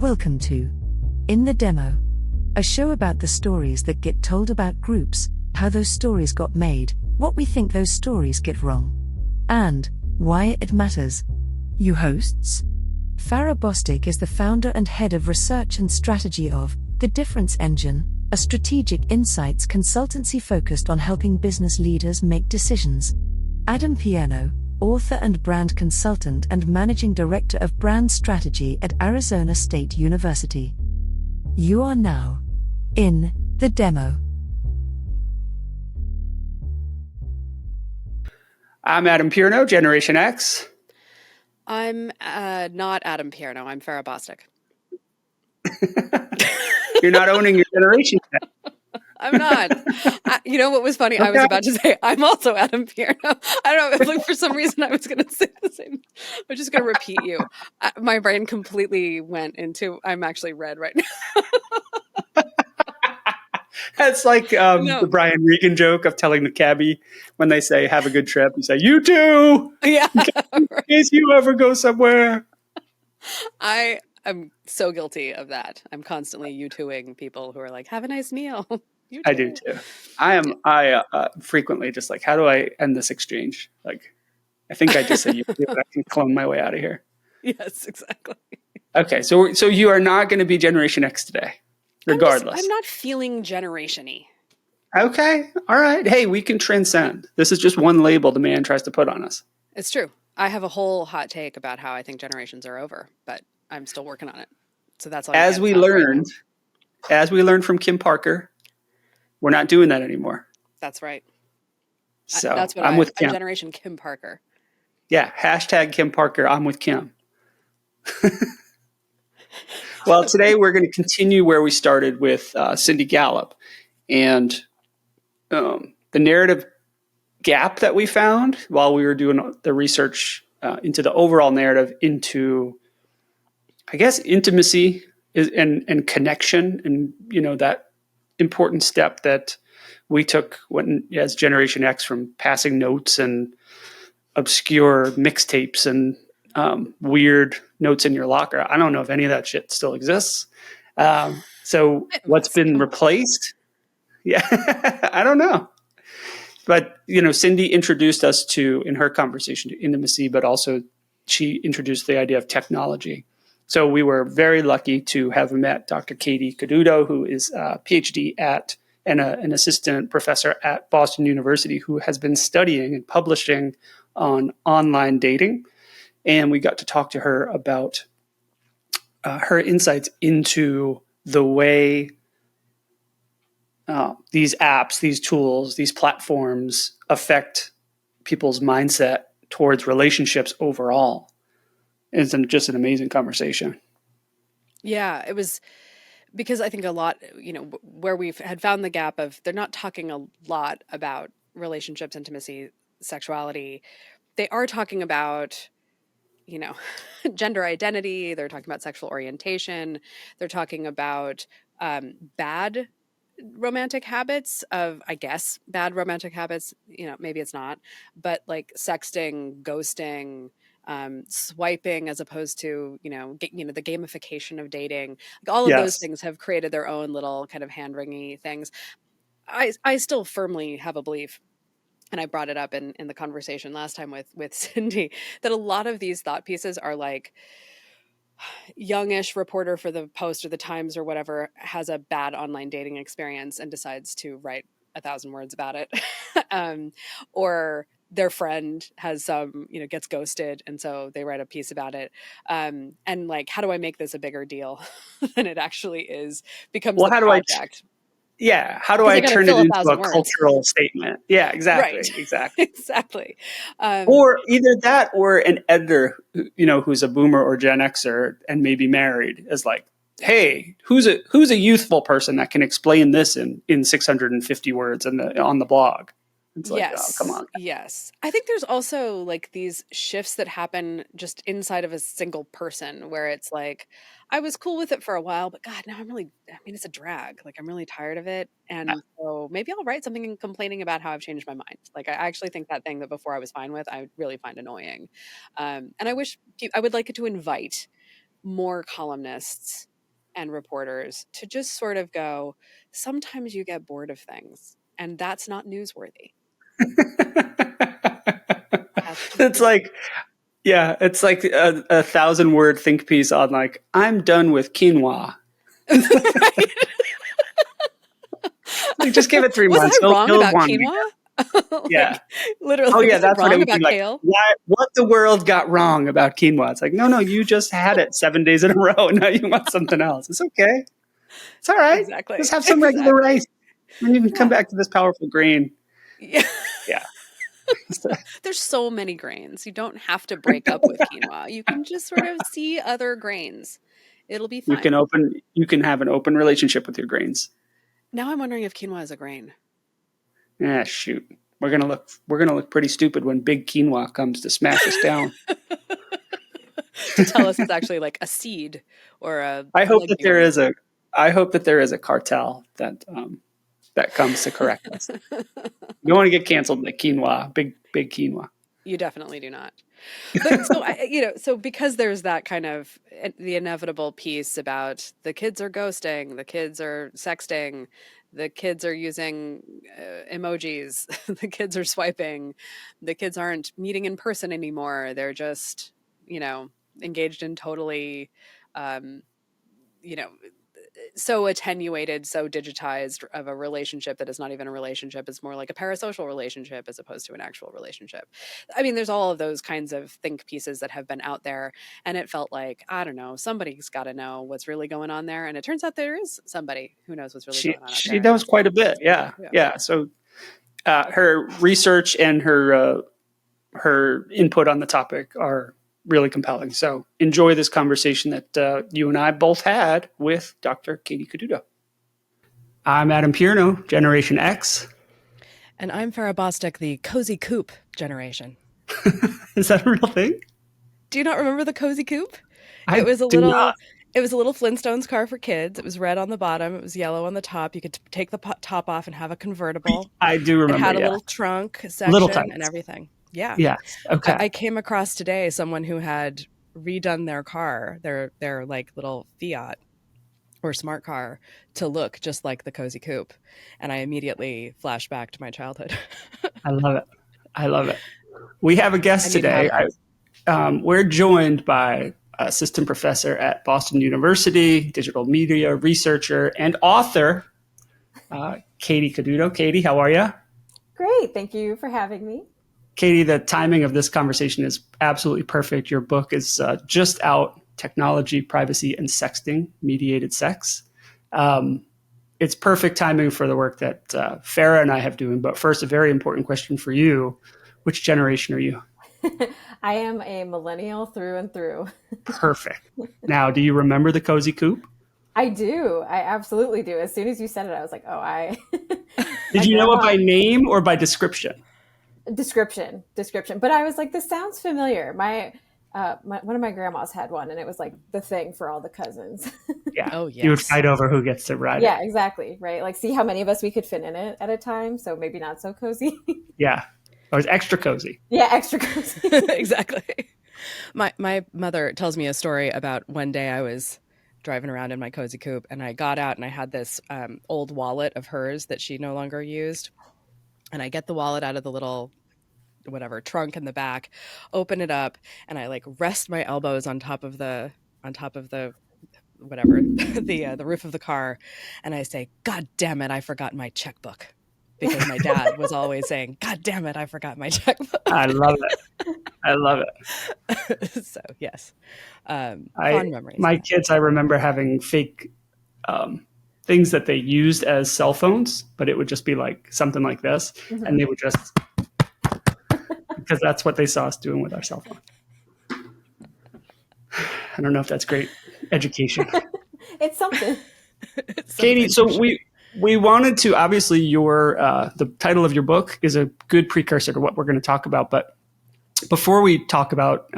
Welcome to In the Demo, a show about the stories that get told about groups, how those stories got made, what we think those stories get wrong, and why it matters. You hosts? Farrah Bostic is the founder and head of research and strategy of The Difference Engine, a strategic insights consultancy focused on helping business leaders make decisions. Adam Pierno, author and brand consultant and managing director of brand strategy at Arizona State University. You are now in the demo. I'm Adam Pierno, Generation X. I'm not Adam Pierno. I'm Farrah Bostic. You're not owning your generation yet. I'm not. You know what was funny? Okay. I was about to say, I'm also Adam Pierno. I don't know. Like, for some reason, I was going to say the same. I'm just going to repeat you. My brain completely went into, I'm actually red right now. That's like the Brian Regan joke of telling the cabbie when they say, have a good trip. You say, you too. Yeah. In case you ever go somewhere. I'm so guilty of that. I'm constantly you-tooing people who are like, have a nice meal. I do too. I frequently just like, how do I end this exchange? Like, I think I just said you too, but I can clone my way out of here. Yes, exactly. Okay, so you are not going to be Generation X today, regardless. I'm not feeling generation-y. Okay, all right. Hey, we can transcend. This is just one label the man tries to put on us. It's true. I have a whole hot take about how I think generations are over, but I'm still working on it. So that's all. As we learned from Kim Parker, we're not doing that anymore. That's right. So that's what I'm with Kim. I'm Generation Kim Parker. Yeah, hashtag Kim Parker. I'm with Kim. Well, today we're going to continue where we started with Cindy Gallup and the narrative gap that we found while we were doing the research into the overall narrative into, I guess, intimacy and connection, and that important step that we took as Generation X, from passing notes and obscure mixtapes and weird notes in your locker. I don't know if any of that shit still exists. So what's been replaced? Yeah, I don't know. But, Cindy introduced us in her conversation to intimacy, but also she introduced the idea of technology. So we were very lucky to have met Dr. Katy Coduto, who is a PhD and an assistant professor at Boston University, who has been studying and publishing on online dating. And we got to talk to her about her insights into the way these apps, these tools, these platforms affect people's mindset towards relationships overall. It's just an amazing conversation. Yeah, it was, because I think a lot, where we've had found the gap of, they're not talking a lot about relationships, intimacy, sexuality. They are talking about, gender identity. They're talking about sexual orientation. They're talking about bad romantic habits bad romantic habits, maybe it's not, but like sexting, ghosting, swiping, as opposed to, the gamification of dating. Like, all of those things have created their own little kind of hand-wringy things. I still firmly have a belief, and I brought it up in the conversation last time with Cindy, that a lot of these thought pieces are like, youngish reporter for the Post or the Times or whatever has a bad online dating experience and decides to write 1,000 words about it. Or their friend has gets ghosted, and so they write a piece about it. And like, how do I make this a bigger deal than it actually is? Becomes the project. How do I turn it into a cultural statement? Yeah, exactly. Right. Exactly. Exactly. Or either that, or an editor, who's a boomer or Gen Xer and maybe married, is like, hey, who's a youthful person that can explain this in 650 words on the blog? It's like, yes. Oh, come on. Yes. I think there's also like these shifts that happen just inside of a single person, where it's like, I was cool with it for a while, but God, now it's a drag. Like, I'm really tired of it. And so maybe I'll write something complaining about how I've changed my mind. Like, I actually think that thing that before I was fine with, I really find annoying. And I would like it to invite more columnists and reporters to just sort of go, sometimes you get bored of things, and that's not newsworthy. It's like, yeah, it's like a 1,000-word think piece on like, I'm done with quinoa. Right? Like, just give it 3 Was months. I wrong He'll about want quinoa? Like, yeah. literally, Oh yeah, was I that's what it wrong would be about like. kale? What the world got wrong about quinoa? It's like, no, you just had it 7 days in a row. Now you want something else. It's okay. It's all right. Exactly. Just have some regular rice. And you can come Yeah. back to this powerful grain. Yeah. Yeah. There's so many grains. You don't have to break up with quinoa. You can just sort of see other grains. It'll be fine. You can have an open relationship with your grains. Now I'm wondering if quinoa is a grain. Ah, shoot. We're gonna look pretty stupid when big quinoa comes to smash us down. To tell us it's actually like a seed or a I hope that there legume. is a cartel that comes to correct us. You don't want to get canceled like quinoa, big quinoa. You definitely do not. But so so because there's that kind of the inevitable piece about the kids are ghosting, the kids are sexting, the kids are using emojis, the kids are swiping, the kids aren't meeting in person anymore. They're just, engaged in totally, um, so attenuated, so digitized of a relationship that is not even a relationship. It's more like a parasocial relationship as opposed to an actual relationship. I mean, there's all of those kinds of think pieces that have been out there. And it felt like, I don't know, somebody's got to know what's really going on there. And it turns out there is somebody who knows what's really going on out She there. knows quite a bit. Yeah. So her research and her input on the topic are really compelling. So enjoy this conversation that you and I both had with Dr. Katy Coduto. I'm Adam Pierno, Generation X. And I'm Farrah Bostic, the cozy coupe generation. Is that a real thing? Do you not remember the cozy coupe? It was a little Flintstones car for kids. It was red on the bottom. It was yellow on the top. You could take the top off and have a convertible. I do remember. It had a little trunk section and everything. Yeah. Yes. Okay. I came across today someone who had redone their car, their like little Fiat or smart car, to look just like the cozy coupe, and I immediately flashed back to my childhood. I love it. We have a guest today. We're joined by assistant professor at Boston University, digital media researcher, and author, Katy Coduto. Katy, how are you? Great. Thank you for having me. Katy, the timing of this conversation is absolutely perfect. Your book is just out, Technology, Privacy, and Sexting, Mediated Sex. It's perfect timing for the work that Farrah and I have doing. But first, a very important question for you. Which generation are you? I am a millennial through and through. Perfect. Now, do you remember the cozy coupe? I do. I absolutely do. As soon as you said it, I was like, oh, I... Did you know it by name or by description? Description. But I was like, this sounds familiar. One of my grandmas had one, and it was like the thing for all the cousins. Yeah. Oh, yes. You would fight over who gets to ride it. Yeah, exactly. Right. Like, see how many of us we could fit in it at a time. So maybe not so cozy. Yeah. It was extra cozy. Yeah, extra cozy. Exactly. My mother tells me a story about one day I was driving around in my cozy coupe, and I got out and I had this old wallet of hers that she no longer used. And I get the wallet out of the little trunk in the back, open it up, and I like rest my elbows on top of the the roof of the car, and I say, God damn it, I forgot my checkbook. Because my dad was always saying, God damn it, I forgot my checkbook. I love it. So yes. Fond memories. My kids, I remember having fake things that they used as cell phones, but it would just be like something like this. Mm-hmm. And they would just, because that's what they saw us doing with our cell phone. I don't know if that's great education. It's something. Katy, so we wanted to, obviously the title of your book is a good precursor to what we're going to talk about. But before we talk about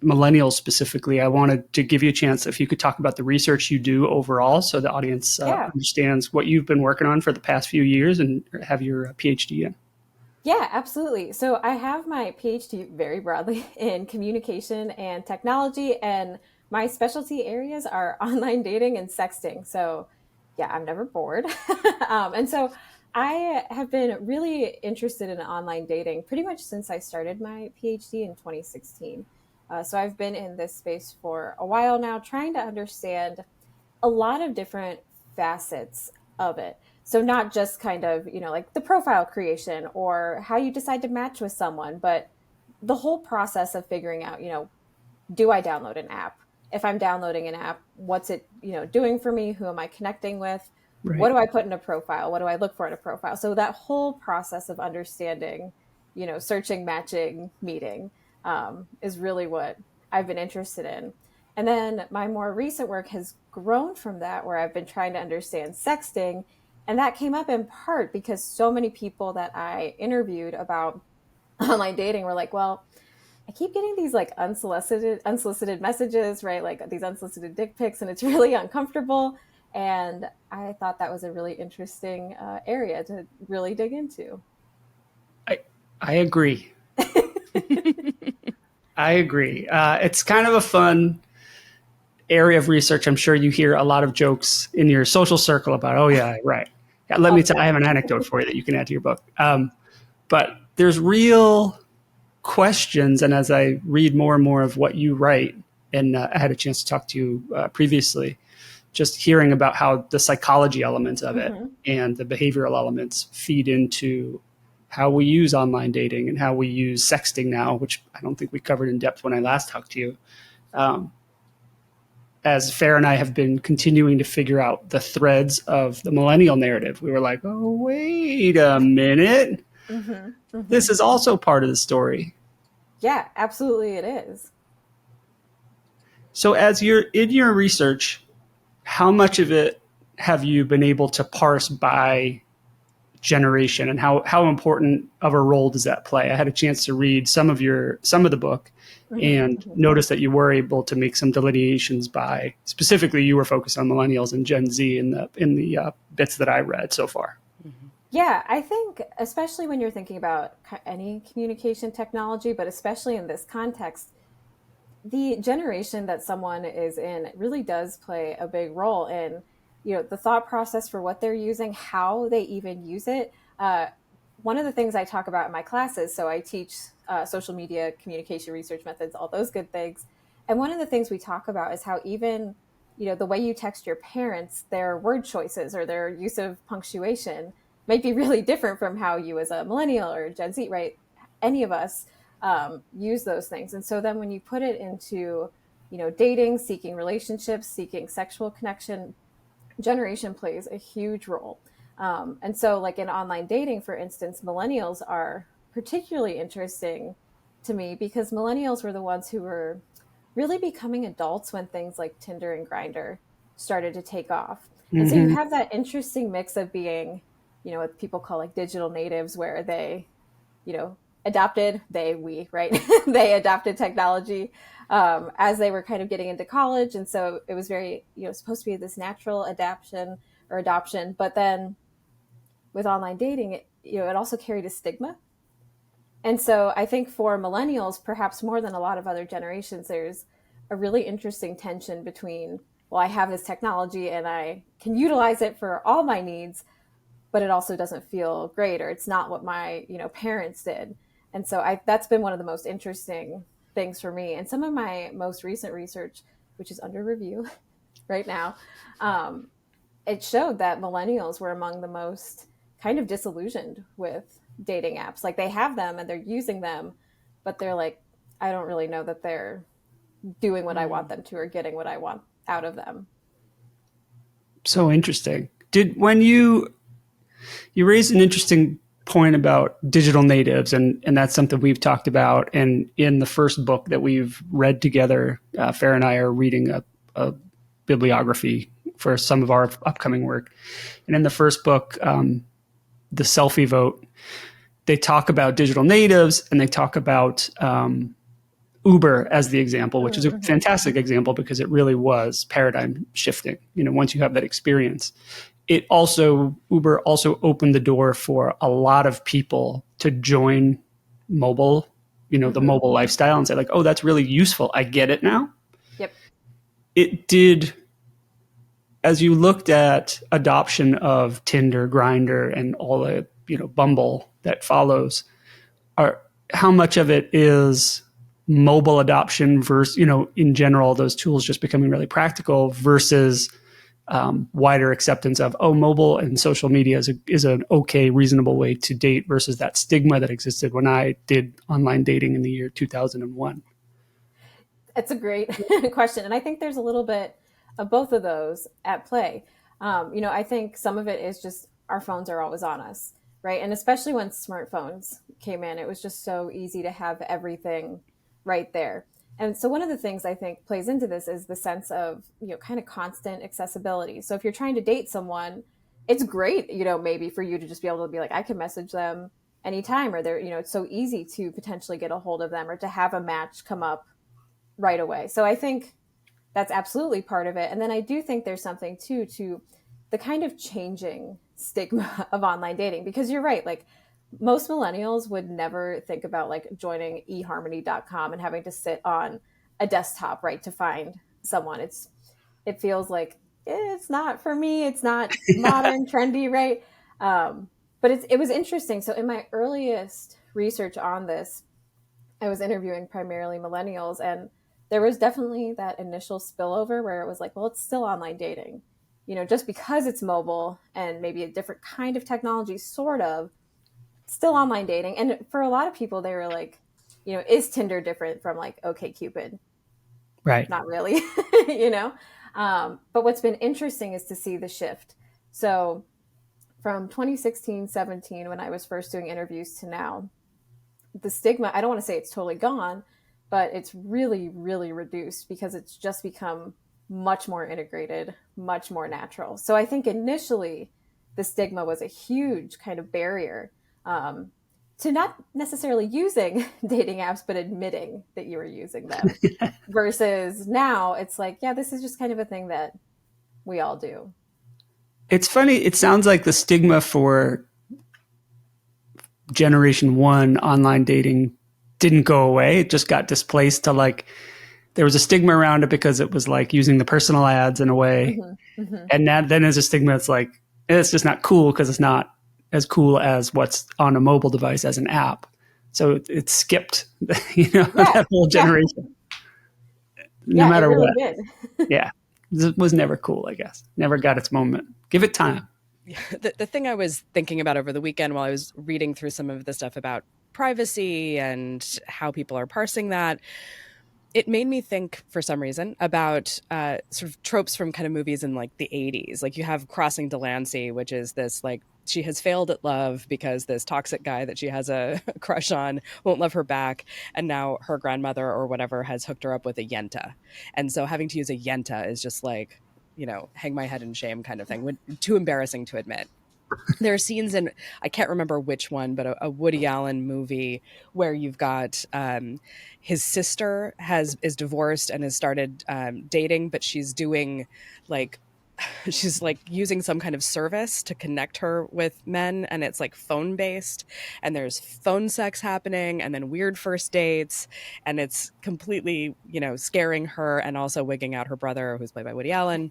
millennials specifically, I wanted to give you a chance if you could talk about the research you do overall so the audience understands what you've been working on for the past few years and have your PhD in. Yeah, absolutely. So I have my PhD very broadly in communication and technology. And my specialty areas are online dating and sexting. So yeah, I'm never bored. And so I have been really interested in online dating pretty much since I started my PhD in 2016. So I've been in this space for a while now, trying to understand a lot of different facets of it. So not just kind of, like the profile creation or how you decide to match with someone, but the whole process of figuring out, do I download an app? If I'm downloading an app, what's it, doing for me? Who am I connecting with? Right. What do I put in a profile? What do I look for in a profile? So that whole process of understanding, searching, matching, meeting, is really what I've been interested in. And then my more recent work has grown from that, where I've been trying to understand sexting. And that came up in part because so many people that I interviewed about online dating were like, well, I keep getting these like unsolicited messages, right? Like these unsolicited dick pics, and it's really uncomfortable. And I thought that was a really interesting area to really dig into. I agree. I agree. It's kind of a fun area of research. I'm sure you hear a lot of jokes in your social circle about, oh yeah, right. Yeah, let me tell I have an anecdote for you that you can add to your book. But there's real questions. And as I read more and more of what you write, and I had a chance to talk to you previously, just hearing about how the psychology elements of it and the behavioral elements feed into how we use online dating and how we use sexting now, which I don't think we covered in depth when I last talked to you. As Farrah and I have been continuing to figure out the threads of the millennial narrative, we were like, oh, wait a minute. This is also part of the story. Yeah, absolutely it is. So as you're in your research, how much of it have you been able to parse by generation, and how important of a role does that play? I had a chance to read some of the book and notice that you were able to make some delineations by, specifically you were focused on millennials and Gen Z in the bits that I read so far. Yeah, I think especially when you're thinking about any communication technology, but especially in this context, the generation that someone is in really does play a big role in, the thought process for what they're using, how they even use it. One of the things I talk about in my classes, so I teach social media, communication research methods, all those good things. And one of the things we talk about is how even, the way you text your parents, their word choices or their use of punctuation might be really different from how you as a millennial or Gen Z, right? Any of us use those things. And so then when you put it into, dating, seeking relationships, seeking sexual connection, generation plays a huge role. And so like in online dating, for instance, millennials are particularly interesting to me because millennials were the ones who were really becoming adults when things like Tinder and Grindr started to take off. And so you have that interesting mix of being, what people call like digital natives, where they, we, right? They adopted technology as they were kind of getting into college. And so it was very, supposed to be this natural adaptation or adoption. But then with online dating, it also carried a stigma. And so I think for millennials, perhaps more than a lot of other generations, there's a really interesting tension between, well, I have this technology and I can utilize it for all my needs, but it also doesn't feel great, or it's not what my, parents did. And so that's been one of the most interesting things for me. And some of my most recent research, which is under review right now, it showed that millennials were among the most kind of disillusioned with dating apps. Like they have them and they're using them, but they're like, I don't really know that they're doing what I want them to or getting what I want out of them. So interesting. When you raised an interesting point about digital natives, and that's something we've talked about. And in the first book that we've read together, Farrah and I are reading a bibliography for some of our upcoming work. And in the first book, The Selfie Vote, they talk about digital natives and they talk about Uber as the example, which is a fantastic example because it really was paradigm shifting. Once you have that experience, Uber also opened the door for a lot of people to join mobile, the mobile lifestyle and say like, oh, that's really useful. I get it now. Yep. it did, as you looked at adoption of Tinder, Grindr, and all the, Bumble that follows, how much of it is mobile adoption versus, in general, those tools just becoming really practical versus wider acceptance of, mobile and social media is an okay, reasonable way to date versus that stigma that existed when I did online dating in the year 2001? It's a great question. And I think there's a little bit of both of those at play. I think some of it is just our phones are always on us, right? And especially when smartphones came in, it was just so easy to have everything right there. And so one of the things I think plays into this is the sense of, kind of constant accessibility. So if you're trying to date someone, it's great, maybe for you to just be able to be like, I can message them anytime, or they're, it's so easy to potentially get a hold of them or to have a match come up right away. So I think that's absolutely part of it. And then I do think there's something too to the kind of changing stigma of online dating, because you're right, like most millennials would never think about like joining eharmony.com and having to sit on a desktop, right, to find someone. It feels like it's not for me. It's not modern, trendy, right? But it was interesting. So in my earliest research on this, I was interviewing primarily millennials, and there was definitely that initial spillover where it was like, well, it's still online dating, just because it's mobile and maybe a different kind of technology, sort of, still online dating. And for a lot of people, they were like, is Tinder different from like OkCupid? Right. Not really, but what's been interesting is to see the shift. So from 2016, 17, when I was first doing interviews to now, the stigma, I don't want to say it's totally gone, but it's really, really reduced because it's just become much more integrated, much more natural. So I think initially the stigma was a huge kind of barrier to not necessarily using dating apps, but admitting that you were using them versus now it's like, yeah, this is just kind of a thing that we all do. It's funny. It sounds like the stigma for generation one online dating didn't go away. It just got displaced to like, there was a stigma around it because it was like using the personal ads in a way. Mm-hmm, mm-hmm. And then there's a stigma that's like, it's just not cool because it's not as cool as what's on a mobile device as an app. So it skipped, that whole generation. No matter it really what. Did. Yeah. It was never cool, I guess. Never got its moment. Give it time. The thing I was thinking about over the weekend while I was reading through some of the stuff about privacy and how people are parsing that, it made me think for some reason about sort of tropes from kind of movies in like the 80s. Like you have Crossing Delancey, which is this like, she has failed at love because this toxic guy that she has a crush on won't love her back. And now her grandmother or whatever has hooked her up with a yenta. And so having to use a yenta is just like, hang my head in shame kind of thing. Too embarrassing to admit. There are scenes in, I can't remember which one, but a Woody Allen movie where you've got his sister is divorced and has started dating, but she's doing like, she's like using some kind of service to connect her with men, and it's like phone based, and there's phone sex happening and then weird first dates, and it's completely, scaring her and also wigging out her brother who's played by Woody Allen.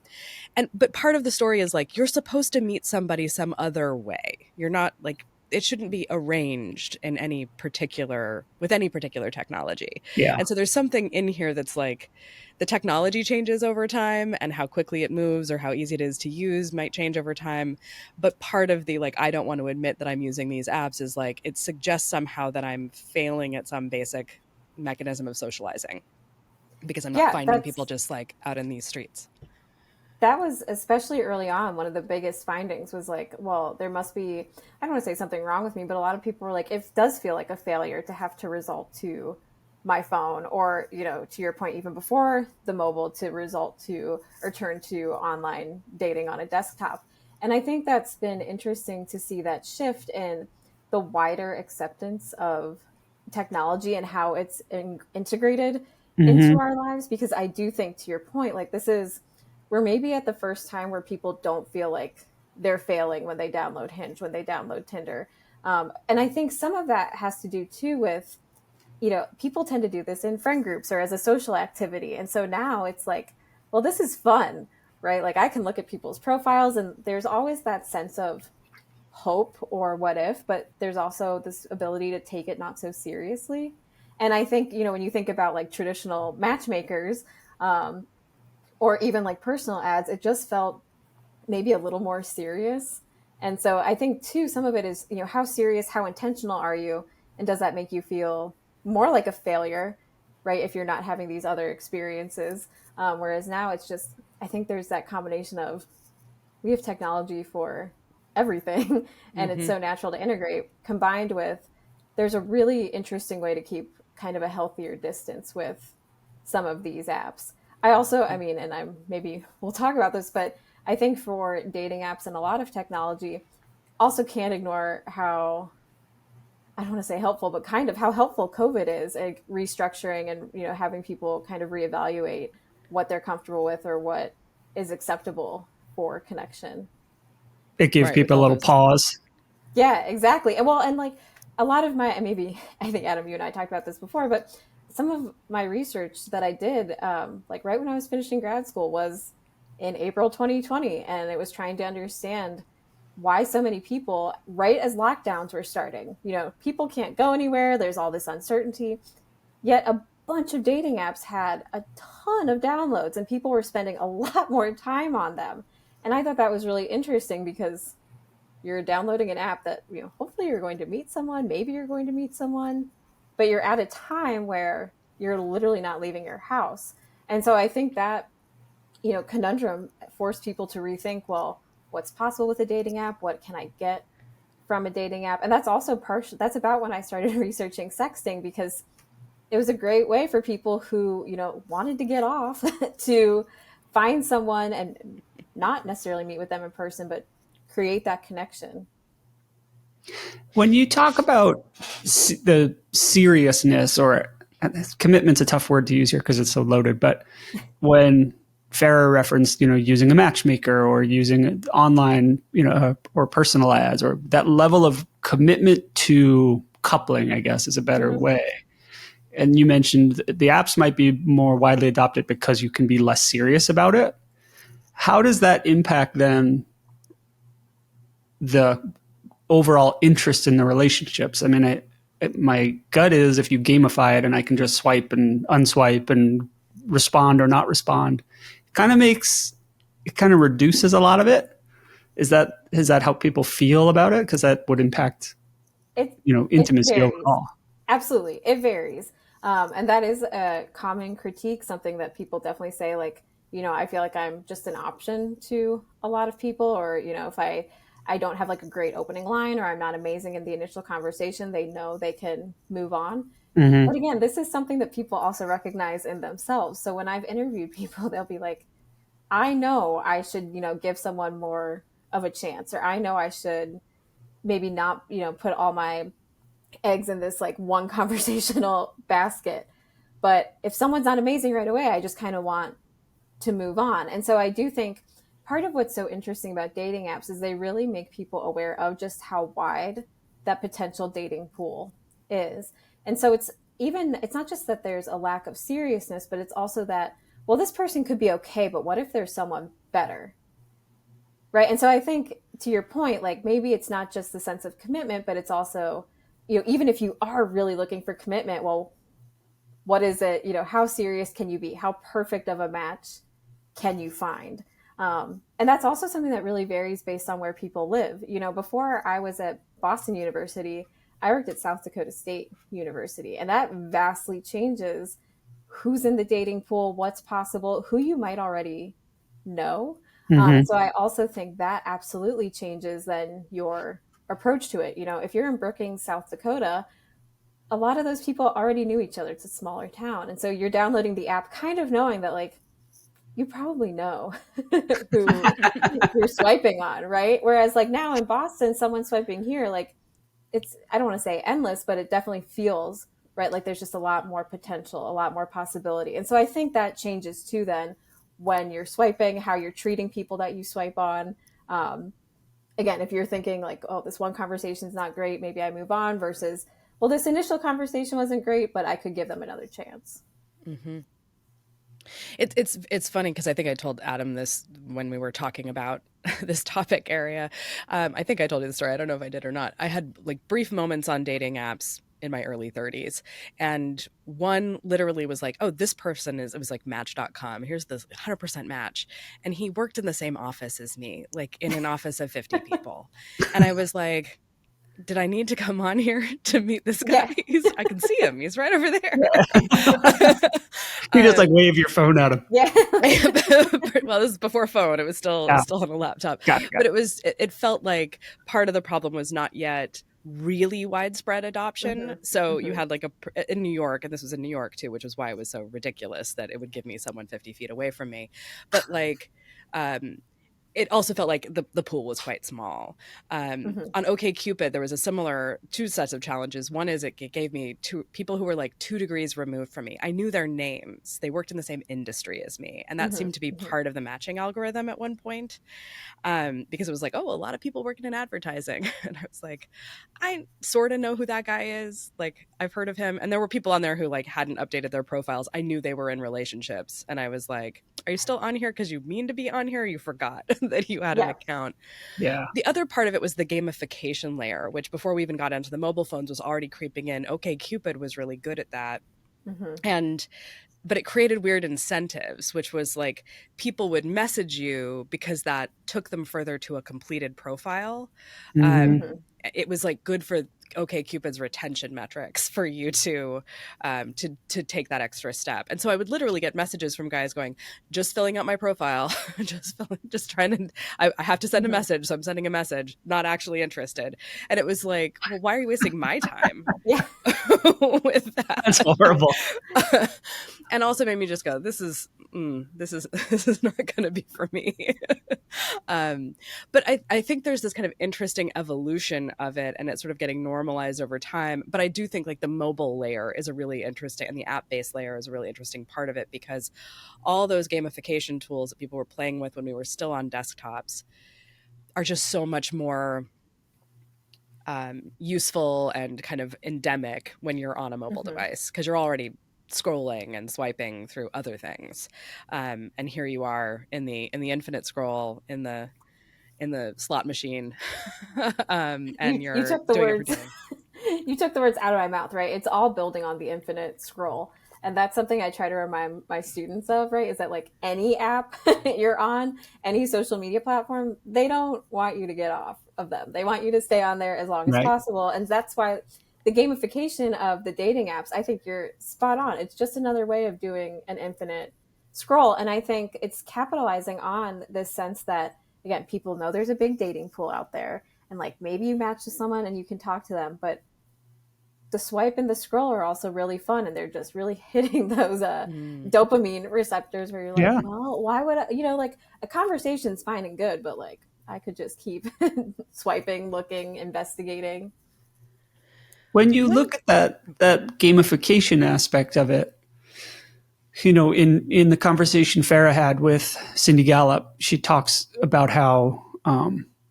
But part of the story is like, you're supposed to meet somebody some other way. You're not like, it shouldn't be arranged in with any particular technology. Yeah. And so there's something in here that's like, the technology changes over time and how quickly it moves or how easy it is to use might change over time. But part of the, like, I don't want to admit that I'm using these apps is like, it suggests somehow that I'm failing at some basic mechanism of socializing because I'm not finding people just like out in these streets. That was, especially early on, one of the biggest findings was like, well, there must be, I don't want to say something wrong with me, but a lot of people were like, it does feel like a failure to have to resort to my phone, or, to your point, even before the mobile, to resort to or turn to online dating on a desktop. And I think that's been interesting to see that shift in the wider acceptance of technology and how it's integrated into our lives. Because I do think, to your point, like we're maybe at the first time where people don't feel like they're failing when they download Hinge, when they download Tinder. And I think some of that has to do too with, people tend to do this in friend groups or as a social activity. And so now it's like, well, this is fun, right? Like I can look at people's profiles and there's always that sense of hope or what if, but there's also this ability to take it not so seriously. And I think, when you think about like traditional matchmakers, or even like personal ads, it just felt maybe a little more serious. And so I think too, some of it is, how serious, how intentional are you? And does that make you feel more like a failure, right? If you're not having these other experiences. Whereas now it's just, I think there's that combination of we have technology for everything and it's so natural to integrate, combined with there's a really interesting way to keep kind of a healthier distance with some of these apps. I also, I mean, and I'm maybe we'll talk about this, but I think for dating apps and a lot of technology, also can't ignore how, I don't want to say helpful, but kind of how helpful COVID is at restructuring and, having people kind of reevaluate what they're comfortable with or what is acceptable for connection. It gave people a little pause. Yeah, exactly. And well, and like a lot of my, maybe I think Adam, you and I talked about this before, but some of my research that I did, like right when I was finishing grad school, was in April 2020, and it was trying to understand why so many people, right as lockdowns were starting, people can't go anywhere. There's all this uncertainty. Yet a bunch of dating apps had a ton of downloads, and people were spending a lot more time on them. And I thought that was really interesting because you're downloading an app that, hopefully you're going to meet someone, maybe you're going to meet someone, but you're at a time where you're literally not leaving your house. And so I think that, conundrum forced people to rethink, well, what's possible with a dating app? What can I get from a dating app? And that's also that's about when I started researching sexting, because it was a great way for people who, wanted to get off to find someone and not necessarily meet with them in person, but create that connection. When you talk about the seriousness, or commitment's a tough word to use here because it's so loaded, but when Farrah referenced, using a matchmaker or using online, or personal ads, or that level of commitment to coupling, I guess is a better way. And you mentioned the apps might be more widely adopted because you can be less serious about it. How does that impact then the overall interest in the relationships? I mean, my gut is if you gamify it and I can just swipe and unswipe and respond or not respond, it kind of reduces a lot of it. Does that help people feel about it? Because that would impact, intimacy overall. Absolutely. It varies. And that is a common critique, something that people definitely say, like, I feel like I'm just an option to a lot of people, or, if I don't have like a great opening line, or I'm not amazing in the initial conversation, they know they can move on. Mm-hmm. But again, this is something that people also recognize in themselves. So when I've interviewed people, they'll be like, I know I should, give someone more of a chance, or I know I should maybe not, put all my eggs in this like one conversational basket. But if someone's not amazing right away, I just kind of want to move on. And so I do think part of what's so interesting about dating apps is they really make people aware of just how wide that potential dating pool is. And so it's not just that there's a lack of seriousness, but it's also that, well, this person could be okay, but what if there's someone better? Right. And so I think to your point, like maybe it's not just the sense of commitment, but it's also, even if you are really looking for commitment, well, what is it? How serious can you be? How perfect of a match can you find? And that's also something that really varies based on where people live. Before I was at Boston University, I worked at South Dakota State University, and that vastly changes who's in the dating pool, what's possible, who you might already know. Mm-hmm. So I also think that absolutely changes then your approach to it. If you're in Brookings, South Dakota, a lot of those people already knew each other. It's a smaller town. And so you're downloading the app kind of knowing that, like, you probably know who you're swiping on, right? Whereas like now in Boston, someone swiping here, like I don't want to say endless, but it definitely feels, right, like there's just a lot more potential, a lot more possibility. And so I think that changes too then when you're swiping, how you're treating people that you swipe on. Again, if you're thinking like, oh, this one conversation is not great, maybe I move on, versus, well, this initial conversation wasn't great, but I could give them another chance. Mm-hmm. It's funny because I think I told Adam this when we were talking about this topic area. I think I told you the story. I don't know if I did or not. I had like brief moments on dating apps in my early 30s, and one literally was like, oh, this person is, it was like match.com, here's this 100% match, and he worked in the same office as me, like in an office of 50 people. And I was like, did I need to come on here to meet this guy? Yeah. I can see him. He's right over there. You just like wave your phone at him. Yeah. Well, this is before phone. It was still on a laptop. Got it. But it felt like part of the problem was not yet really widespread adoption. So you had like in New York, and this was in New York too, which was why it was so ridiculous that it would give me someone 50 feet away from me. But like, it also felt like the pool was quite small. On OkCupid, there was a similar two sets of challenges. One is it gave me two people who were like 2 degrees removed from me. I knew their names. They worked in the same industry as me. And that seemed to be part of the matching algorithm at one point. Because it was like, oh, a lot of people working in advertising. And I was like, I sort of know who that guy is. Like, I've heard of him. And there were people on there who like hadn't updated their profiles. I knew they were in relationships. And I was like, are you still on here because you mean to be on here? Or you forgot that you had an account. Yeah. The other part of it was the gamification layer, which before we even got into the mobile phones was already creeping in. OkCupid was really good at that. But it created weird incentives, which was like people would message you because that took them further to a completed profile. It was like good for OkCupid's retention metrics for you to take that extra step. And so I would literally get messages from guys going, just filling out my profile, just trying to, I have to send a message. So I'm sending a message, not actually interested. And it was like, well, why are you wasting my time with that? That's horrible. And also made me just go, this is not going to be for me. But I think there's this kind of interesting evolution of it, and it's sort of getting normalized over time. But I do think like the mobile layer is a really interesting, and the app-based layer is a really interesting part of it, because all those gamification tools that people were playing with when we were still on desktops are just so much more useful and kind of endemic when you're on a mobile device, because you're already scrolling and swiping through other things, and here you are in the infinite scroll in the slot machine, and you're you took the doing words you took the words out of my mouth, right? It's all building on the infinite scroll, and that's something I try to remind my students of, right? Is that like any app you're on, any social media platform, they don't want you to get off of them. They want you to stay on there as long as possible, and that's why the gamification of the dating apps, I think you're spot on. It's just another way of doing an infinite scroll. And I think it's capitalizing on this sense that, again, people know there's a big dating pool out there. And like maybe you match with someone and you can talk to them, but the swipe and the scroll are also really fun. And they're just really hitting those dopamine receptors where you're like, well, why would I, like a conversation's fine and good, but like I could just keep swiping, looking, investigating. When you look at that gamification aspect of it, in the conversation Farrah had with Cindy Gallup, she talks about how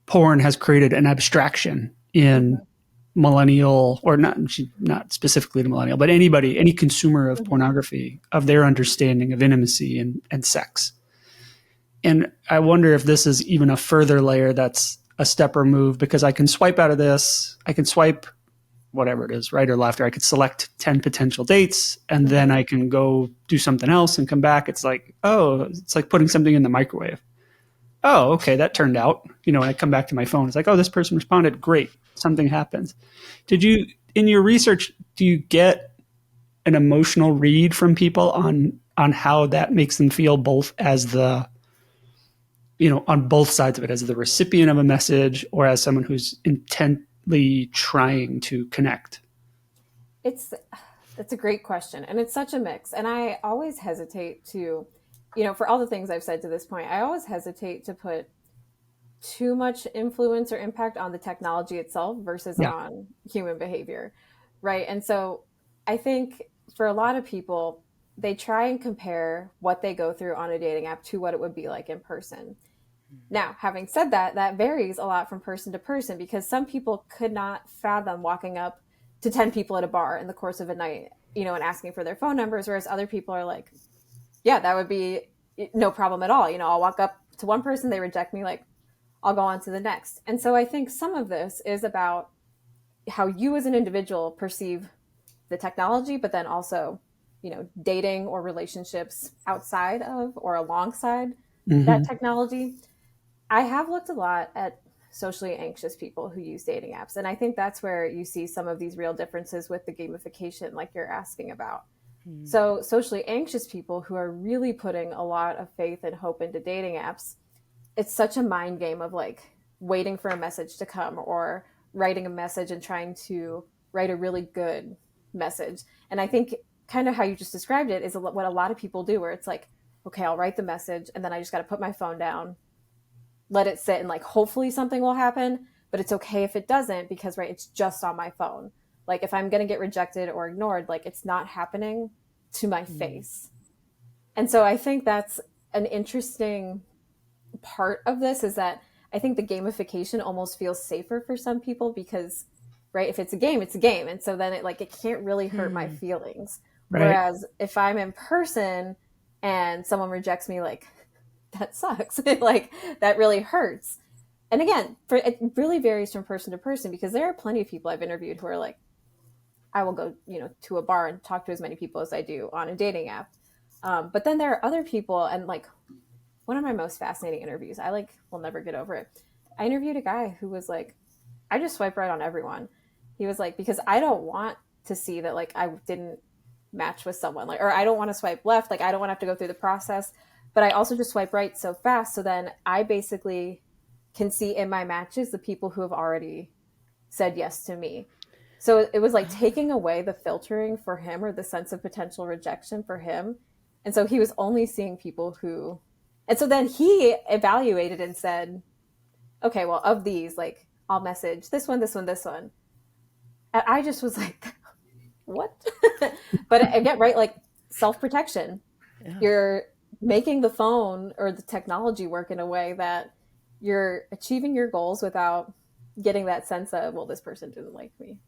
porn has created an abstraction in millennial, or not specifically the millennial, but any consumer of pornography, of their understanding of intimacy and sex. And I wonder if this is even a further layer that's a step removed, because I can swipe out of this, I can swipe whatever it is, right or left, or I could select 10 potential dates, and then I can go do something else and come back. It's like, it's like putting something in the microwave. Oh, okay, that turned out. When I come back to my phone, it's like, oh, this person responded. Great, something happens. Did you, in your research, do you get an emotional read from people on how that makes them feel, both as the, on both sides of it, as the recipient of a message or as someone who's intently trying to connect? That's a great question. And it's such a mix. And I always hesitate to, for all the things I've said to this point, I always hesitate to put too much influence or impact on the technology itself versus on human behavior. Right. And so I think for a lot of people, they try and compare what they go through on a dating app to what it would be like in person. Now, having said that, that varies a lot from person to person, because some people could not fathom walking up to 10 people at a bar in the course of a night, and asking for their phone numbers, whereas other people are like, yeah, that would be no problem at all. I'll walk up to one person, they reject me, like I'll go on to the next. And so I think some of this is about how you as an individual perceive the technology, but then also, dating or relationships outside of or alongside that technology. I have looked a lot at socially anxious people who use dating apps. And I think that's where you see some of these real differences with the gamification, like you're asking about. So, socially anxious people who are really putting a lot of faith and hope into dating apps, it's such a mind game of like waiting for a message to come or writing a message and trying to write a really good message. And I think kind of how you just described it is what a lot of people do, where it's like, okay, I'll write the message and then I just got to put my phone down, let it sit, and like hopefully something will happen, but it's okay if it doesn't, because right, it's just on my phone. Like if I'm going to get rejected or ignored, like it's not happening to my face. And so I think that's an interesting part of this, is that I think the gamification almost feels safer for some people because, right, if it's a game, it's a game. And so then it can't really hurt my feelings. Right. Whereas if I'm in person and someone rejects me, like that sucks. Like that really hurts. And again, it really varies from person to person, because there are plenty of people I've interviewed who are like, I will go, to a bar and talk to as many people as I do on a dating app. But then there are other people, and like one of my most fascinating interviews, I will never get over it. I interviewed a guy who was like, I just swipe right on everyone. He was like, because I don't want to see that like I didn't match with someone, like, or I don't want to swipe left. Like I don't want to have to go through the process, but I also just swipe right so fast. So then I basically can see in my matches the people who have already said yes to me. So it was like taking away the filtering for him, or the sense of potential rejection for him. And so he was only seeing people who, and so then he evaluated and said, okay, well, of these, like I'll message this one, this one, this one. And I just was like, what? But again, right, like self-protection. Yeah. You're making the phone or the technology work in a way that you're achieving your goals without getting that sense of, well, this person didn't like me.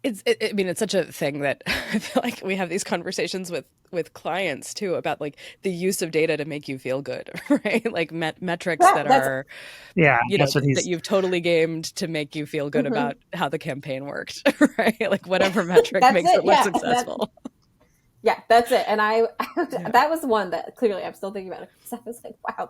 It's such a thing that I feel like we have these conversations with clients too, about like the use of data to make you feel good, right? Like metrics that are, that you've totally gamed to make you feel good about how the campaign worked, right? Like whatever metric makes it look successful. That's it. And that was one that clearly I'm still thinking about it. So I was like, wow,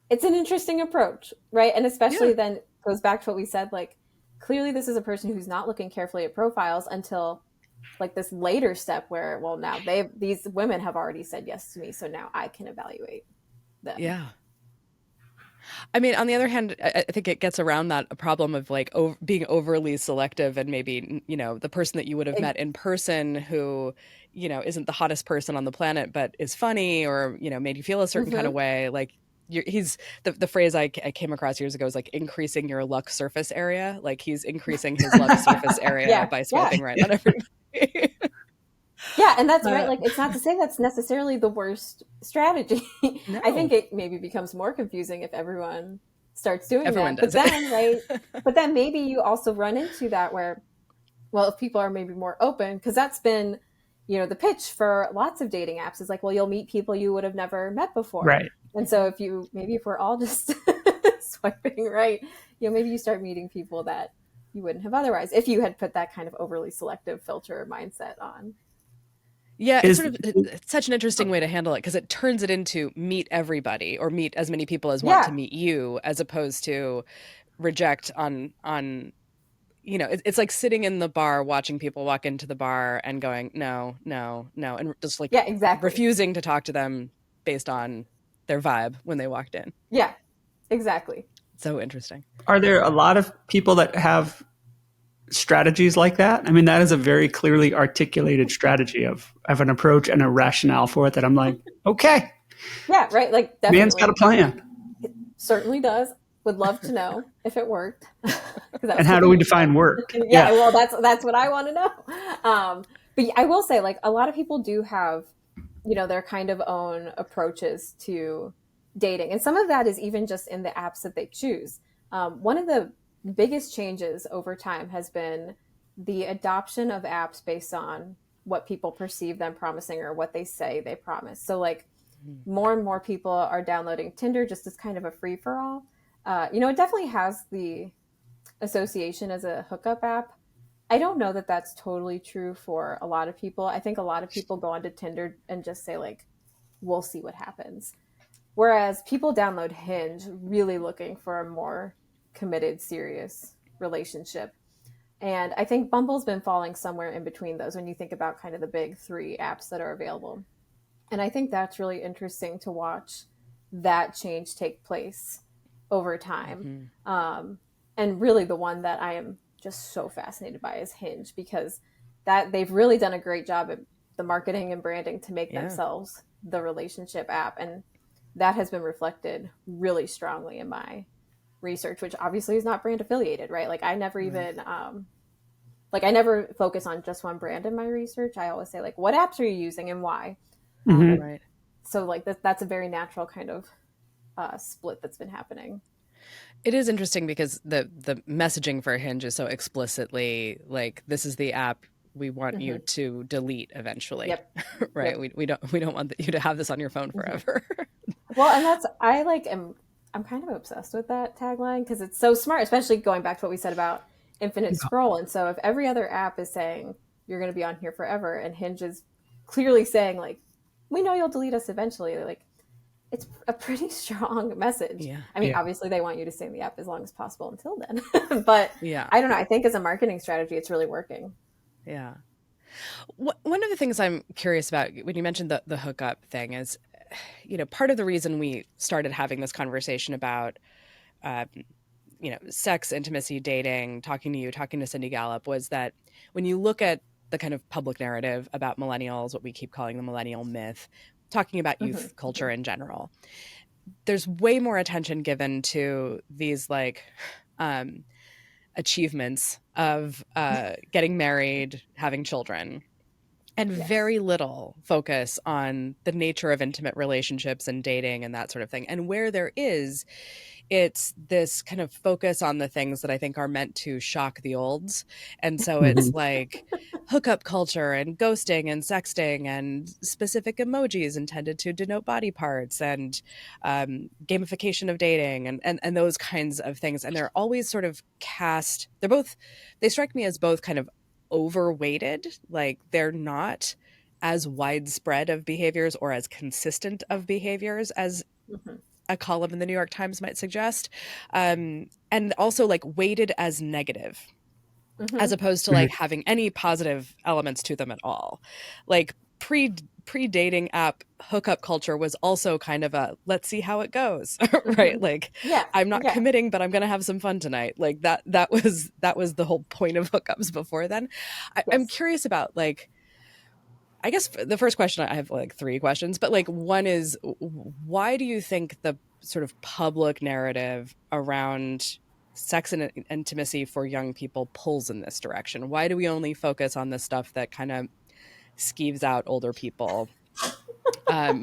it's an interesting approach, right? And especially then goes back to what we said, like, clearly this is a person who's not looking carefully at profiles until like this later step where, well, now these women have already said yes to me, so now I can evaluate them. Yeah. I mean, on the other hand, I think it gets around that problem of like being overly selective, and maybe, the person that you would have met in person who, isn't the hottest person on the planet, but is funny or, made you feel a certain kind of way. Like he's the phrase I came across years ago is like increasing your luck surface area. Like he's increasing his luck surface area by swiping right on everybody. Yeah, and that's right. Like, it's not to say that's necessarily the worst strategy. No. I think it maybe becomes more confusing if everyone starts doing that. But then, right? But then maybe you also run into that where, well, if people are maybe more open, because that's been, the pitch for lots of dating apps is like, well, you'll meet people you would have never met before. Right. And so if we're all just swiping right, maybe you start meeting people that you wouldn't have otherwise if you had put that kind of overly selective filter mindset on. Yeah, it's such an interesting way to handle it, because it turns it into meet everybody or meet as many people as want to meet you, as opposed to reject on it's like sitting in the bar watching people walk into the bar and going no, and just like refusing to talk to them based on their vibe when they walked in. Yeah, exactly. So interesting. Are there a lot of people that have strategies like that? I mean, that is a very clearly articulated strategy of an approach and a rationale for it that I'm like, okay. Yeah, right. Like, definitely. Man's got a plan. It certainly does. Would love to know if it worked. And how do we define work? Yeah, well, that's what I want to know. But I will say, like, a lot of people do have, their kind of own approaches to dating. And some of that is even just in the apps that they choose. One of the biggest changes over time has been the adoption of apps based on what people perceive them promising or what they say they promise. So like more and more people are downloading Tinder just as kind of a free for all. It definitely has the association as a hookup app. I don't know that that's totally true for a lot of people. I think a lot of people go onto Tinder and just say like, we'll see what happens. Whereas people download Hinge really looking for a more committed, serious relationship. And I think Bumble's been falling somewhere in between those when you think about kind of the big three apps that are available. And I think that's really interesting to watch that change take place over time. And really the one that I am just so fascinated by is Hinge, because that they've really done a great job at the marketing and branding to make themselves the relationship app. And that has been reflected really strongly in my research, which obviously is not brand affiliated, right? Like I never even, I never focus on just one brand in my research. I always say like, what apps are you using and why? Right. So like that's a very natural kind of split that's been happening. It is interesting because the messaging for Hinge is so explicitly like, this is the app we want you to delete eventually. Yep. Right. Yep. We don't want you to have this on your phone forever. Well, and I'm kind of obsessed with that tagline because it's so smart, especially going back to what we said about infinite scroll. And so if every other app is saying you're going to be on here forever and Hinge is clearly saying like, we know you'll delete us eventually, like it's a pretty strong message. Yeah. I mean, obviously they want you to stay in the app as long as possible until then, but I don't know. I think as a marketing strategy, it's really working. Yeah. One of the things I'm curious about when you mentioned the hookup thing is, part of the reason we started having this conversation about, sex, intimacy, dating, talking to Cindy Gallop was that when you look at the kind of public narrative about millennials, what we keep calling the millennial myth, talking about youth culture in general, there's way more attention given to these like achievements of getting married, having children, and very little focus on the nature of intimate relationships and dating and that sort of thing. And where there is, it's this kind of focus on the things that I think are meant to shock the olds. And so it's like hookup culture and ghosting and sexting and specific emojis intended to denote body parts and gamification of dating and those kinds of things. And they're always sort of cast, they strike me as both kind of overweighted, like they're not as widespread of behaviors or as consistent of behaviors as a column in the New York Times might suggest, and also like weighted as negative, as opposed to like having any positive elements to them at all. Like pre-dating app hookup culture was also kind of a let's see how it goes, right? Like I'm not committing, but I'm gonna have some fun tonight. Like that was the whole point of hookups before then. I'm curious about like, I guess the first question, I have like three questions, but like one is, why do you think the sort of public narrative around sex and intimacy for young people pulls in this direction? Why do we only focus on the stuff that kind of skeeves out older people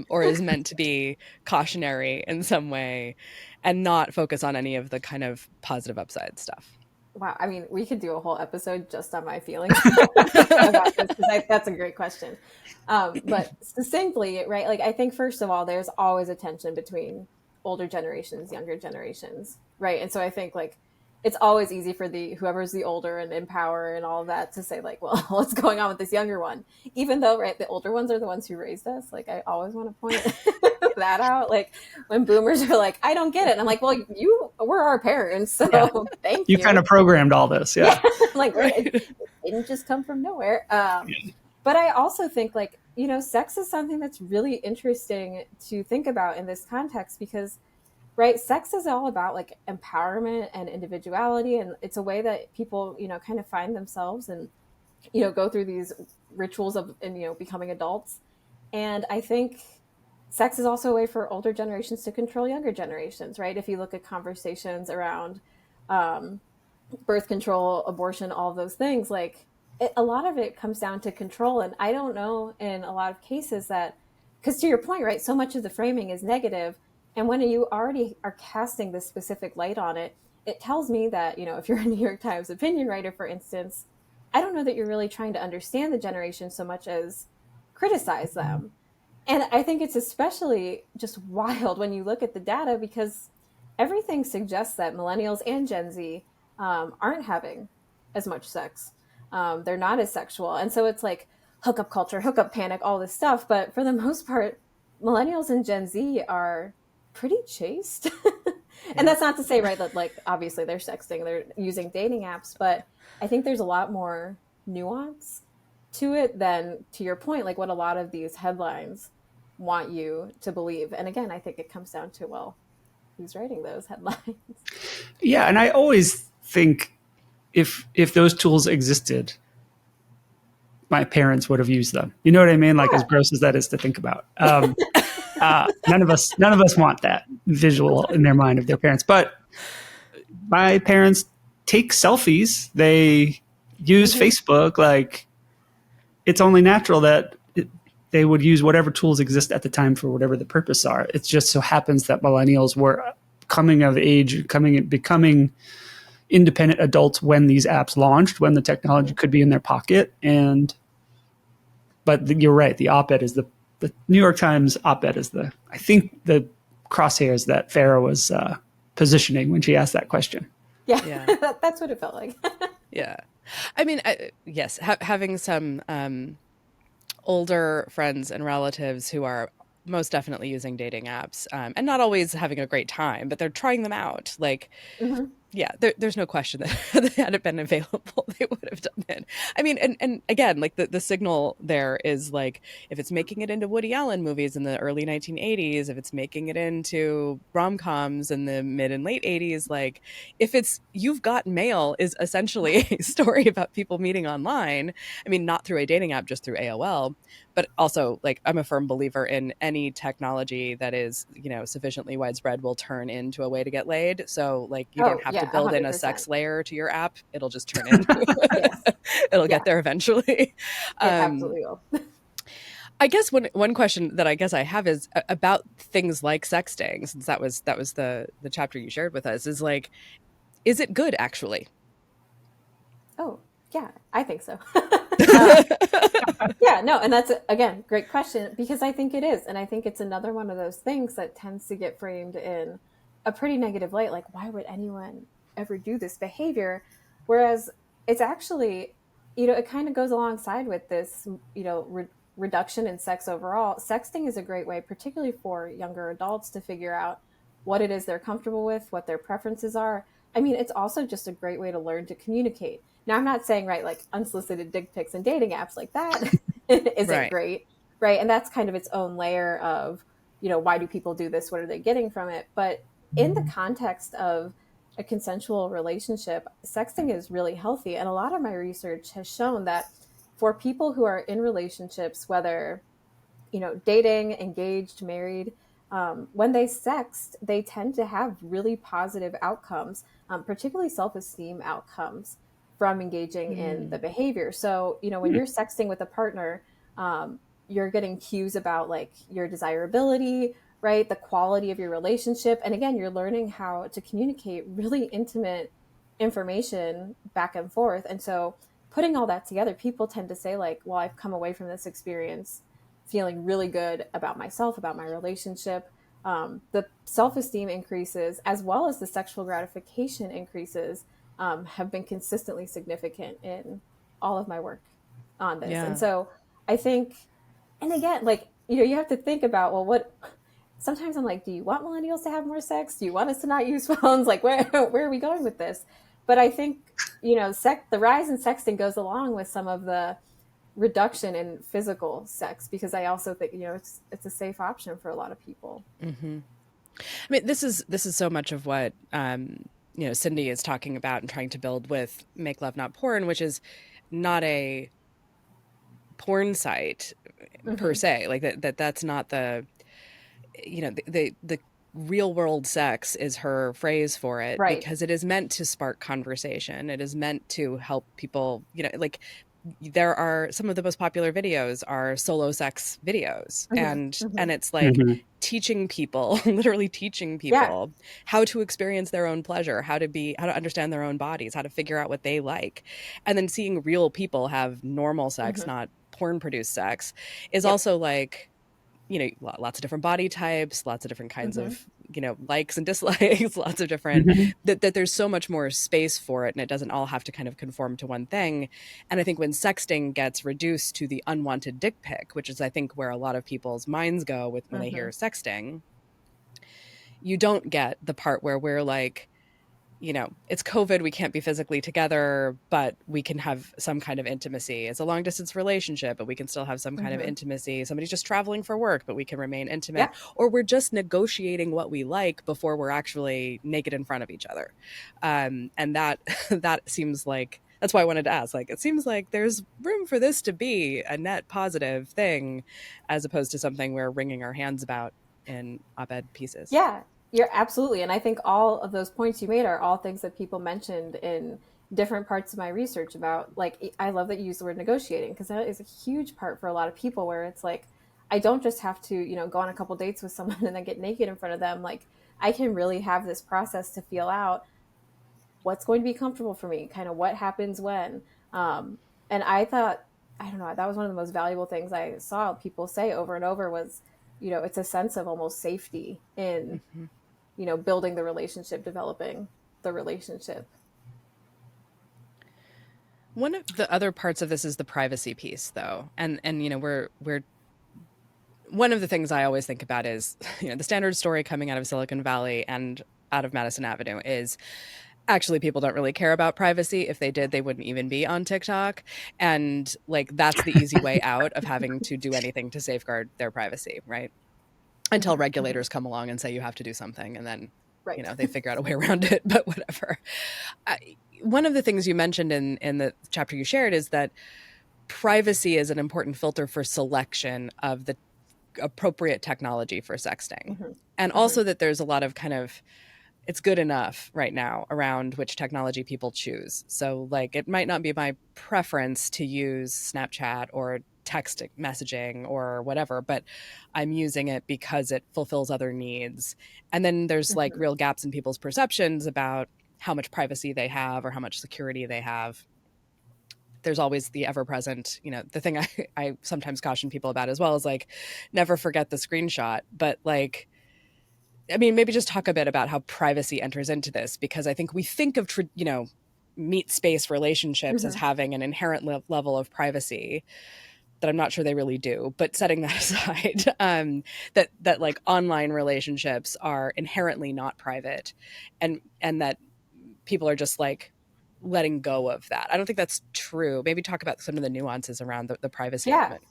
or is meant to be cautionary in some way and not focus on any of the kind of positive upside stuff? Wow. I mean, we could do a whole episode just on my feelings about this because that's a great question. But succinctly, right? Like, I think, first of all, there's always a tension between older generations, younger generations, right? And so I think, like, it's always easy for whoever's the older and in power and all of that to say, like, well, what's going on with this younger one? Even though, right, the older ones are the ones who raised us. Like, I always want to point that out. Like, when boomers are like, I don't get it. And I'm like, well, you were our parents, so thank you. You kind of programmed all this, like, it didn't just come from nowhere. But I also think, like, sex is something that's really interesting to think about in this context because, right, sex is all about like empowerment and individuality, and it's a way that people kind of find themselves and go through these rituals of becoming adults. And I think sex is also a way for older generations to control younger generations, right? If you look at conversations around birth control, abortion, all of those things, like a lot of it comes down to control. And I don't know in a lot of cases that, because to your point, right, so much of the framing is negative. And when you already are casting this specific light on it, it tells me that, if you're a New York Times opinion writer, for instance, I don't know that you're really trying to understand the generation so much as criticize them. And I think it's especially just wild when you look at the data, because everything suggests that millennials and Gen Z aren't having as much sex. They're not as sexual. And so it's like hookup culture, hookup panic, all this stuff. But for the most part, millennials and Gen Z are pretty chaste. And that's not to say, right, that like obviously they're sexting, they're using dating apps, but I think there's a lot more nuance to it than, to your point, like what a lot of these headlines want you to believe. And again, I think it comes down to, well, who's writing those headlines? Yeah, and I always think if those tools existed, my parents would have used them. You know what I mean? Like, as gross as that is to think about. None of us want that visual in their mind of their parents. But my parents take selfies. They use Facebook. Like, it's only natural that they would use whatever tools exist at the time for whatever the purpose are. It just so happens that millennials were coming of age, becoming independent adults when these apps launched, when the technology could be in their pocket. But you're right. The op-ed is the New York Times op-ed is I think the crosshairs that Farrah was positioning when she asked that question. Yeah. That's what it felt like. Yeah. I mean, yes, having some older friends and relatives who are most definitely using dating apps and not always having a great time, but they're trying them out. Like, yeah, there's no question that had it been available, they would have done it. I mean, and again, like the signal there is like, if it's making it into Woody Allen movies in the early 1980s, if it's making it into rom-coms in the mid and late 80s, like if it's You've Got Mail is essentially a story about people meeting online. I mean, not through a dating app, just through AOL. But also, like, I'm a firm believer in any technology that is, sufficiently widespread will turn into a way to get laid. So, like, you don't have to build 100%. In a sex layer to your app. It'll just turn into it'll get there eventually. Absolutely will. I guess one question that I guess I have is about things like sexting, since that was the chapter you shared with us, is like, is it good actually? Oh, yeah, I think so. No, and that's, again, great question, because I think it is. And I think it's another one of those things that tends to get framed in a pretty negative light. Like, why would anyone ever do this behavior? Whereas it's actually, it kind of goes alongside with this, reduction in sex overall. Sexting is a great way, particularly for younger adults, to figure out what it is they're comfortable with, what their preferences are. I mean, it's also just a great way to learn to communicate. Now, I'm not saying, right, like unsolicited dick pics and dating apps like that isn't great, right? And that's kind of its own layer of, why do people do this? What are they getting from it? But in the context of a consensual relationship, sexting is really healthy. And a lot of my research has shown that for people who are in relationships, whether, dating, engaged, married, when they sext, they tend to have really positive outcomes, particularly self-esteem outcomes from engaging in the behavior. So, when you're sexting with a partner, you're getting cues about like your desirability, right? The quality of your relationship. And again, you're learning how to communicate really intimate information back and forth. And so putting all that together, people tend to say like, well, I've come away from this experience feeling really good about myself, about my relationship. The self-esteem increases, as well as the sexual gratification increases, have been consistently significant in all of my work on this. And so I think, and again, like, you have to think about, well, sometimes I'm like, do you want millennials to have more sex? Do you want us to not use phones? Like, where are we going with this? But I think, the rise in sexting goes along with some of the reduction in physical sex, because I also think, it's a safe option for a lot of people. Mm-hmm. I mean, this is so much of what, Cindy is talking about and trying to build with Make Love Not Porn, which is not a porn site per se. Like that's not the, the real world sex is her phrase for it, right? Because it is meant to spark conversation. It is meant to help people, like there are some of the most popular videos are solo sex videos, and it's like Mm-hmm. teaching people, literally teaching people how to experience their own pleasure, how to understand their own bodies, how to figure out what they like, and then seeing real people have normal sex, not porn produced sex, is also like, you know, lots of different body types, lots of different kinds of, you know, likes and dislikes, lots of different, that there's so much more space for it, and it doesn't all have to kind of conform to one thing. And I think when sexting gets reduced to the unwanted dick pic, which is I think where a lot of people's minds go with when they hear sexting, you don't get the part where we're like, you know, it's COVID, we can't be physically together, but we can have some kind of intimacy. It's a long distance relationship, but we can still have some kind of intimacy. Somebody's just traveling for work, but we can remain intimate. Or we're just negotiating what we like before we're actually naked in front of each other. And that seems like, that's why I wanted to ask, like, it seems like there's room for this to be a net positive thing, as opposed to something we're wringing our hands about in op-ed pieces. Yeah, you're absolutely. And I think all of those points you made are all things that people mentioned in different parts of my research about, like, I love that you use the word negotiating, because that is a huge part for a lot of people, where it's like, I don't just have to, you know, go on a couple dates with someone and then get naked in front of them. Like, I can really have this process to feel out what's going to be comfortable for me, kind of what happens when. And I thought, I don't know, that was one of the most valuable things I saw people say over and over was, you know, it's a sense of almost safety in, you know, building the relationship, developing the relationship. One of the other parts of this is the privacy piece, though. And you know, we're one of the things I always think about is, you know, the standard story coming out of Silicon Valley and out of Madison Avenue is, actually, people don't really care about privacy. If they did, they wouldn't even be on TikTok. And like, that's the easy way out of having to do anything to safeguard their privacy, right? Until regulators come along and say you have to do something, and then, you know, they figure out a way around it, but whatever. One of the things you mentioned in the chapter you shared is that privacy is an important filter for selection of the appropriate technology for sexting. And also that there's a lot of kind of, it's good enough right now around which technology people choose. So like, it might not be my preference to use Snapchat or text messaging or whatever, but I'm using it because it fulfills other needs. And then there's like real gaps in people's perceptions about how much privacy they have or how much security they have. There's always the ever-present, you know, the thing I sometimes caution people about as well is like, never forget the screenshot. But like, I mean, maybe just talk a bit about how privacy enters into this, because I think we think of, you know, meat space relationships as having an inherent level of privacy that I'm not sure they really do. But setting that aside, that like online relationships are inherently not private, and that people are just like letting go of that. I don't think that's true. Maybe talk about some of the nuances around the privacy element.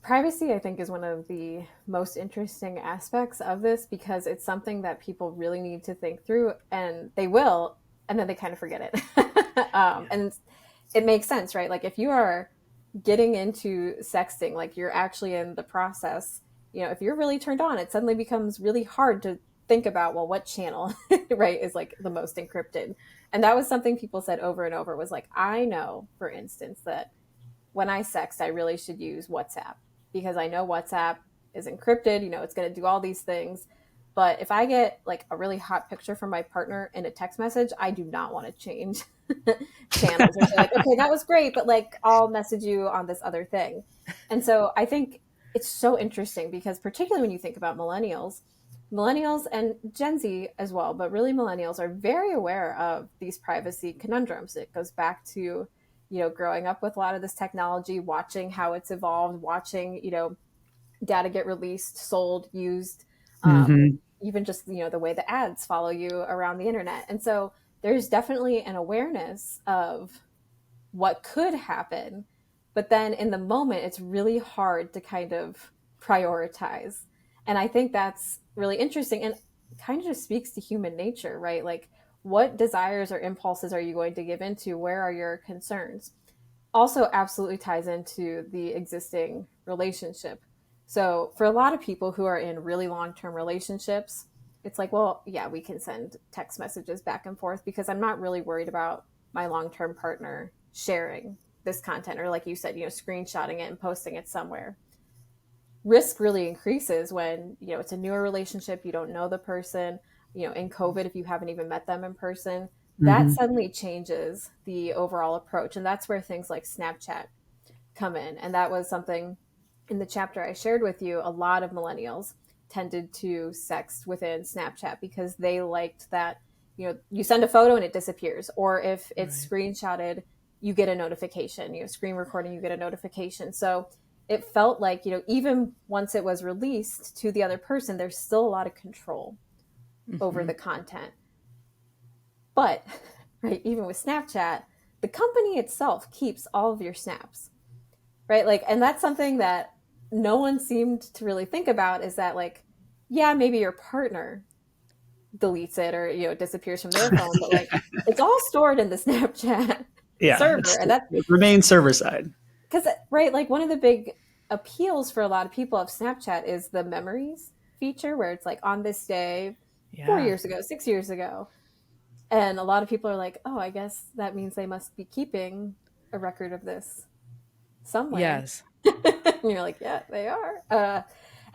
Privacy, I think, is one of the most interesting aspects of this, because it's something that people really need to think through, and they will, and then they kind of forget it. And it makes sense, right? Like, if you are getting into sexting, like you're actually in the process, you know, if you're really turned on, it suddenly becomes really hard to think about, well, what channel, right, is like the most encrypted. And that was something people said over and over, was like, I know, for instance, that when I sext, I really should use WhatsApp, because I know WhatsApp is encrypted, you know, it's going to do all these things. But if I get like a really hot picture from my partner in a text message, I do not want to change channels and say like, okay, that was great, but like, I'll message you on this other thing. And so I think it's so interesting, because particularly when you think about millennials and Gen Z as well, but really millennials are very aware of these privacy conundrums. It goes back to, you know, growing up with a lot of this technology, watching how it's evolved, watching, you know, data get released, sold, used, even just, you know, the way the ads follow you around the internet. And so there's definitely an awareness of what could happen. But then in the moment, it's really hard to kind of prioritize. And I think that's really interesting, and kind of just speaks to human nature, right? Like, what desires or impulses are you going to give into? Where are your concerns? Also absolutely ties into the existing relationship. So for a lot of people who are in really long-term relationships, it's like, well, yeah, we can send text messages back and forth, because I'm not really worried about my long-term partner sharing this content, or like you said, screenshotting it and posting it somewhere. Risk really increases when, it's a newer relationship, you don't know the person, in COVID, if you haven't even met them in person, that suddenly changes the overall approach. And that's where things like Snapchat come in. And that was something in the chapter I shared with you. A lot of millennials tended to sext within Snapchat because they liked that, you send a photo and it disappears. Or if it's screenshotted, you get a notification, screen recording, you get a notification. So it felt like, even once it was released to the other person, there's still a lot of control over the content. But, right, even with Snapchat, the company itself keeps all of your snaps, right? Like, and that's something that no one seemed to really think about, is that, like, yeah, maybe your partner deletes it or, it disappears from their phone, but like, it's all stored in the Snapchat server. And that remains server side. Because, right, like one of the big appeals for a lot of people of Snapchat is the memories feature, where it's like, on this day, 4 years ago, 6 years ago. And a lot of people are like, oh, I guess that means they must be keeping a record of this somewhere. Yes. And you're like, yeah, they are.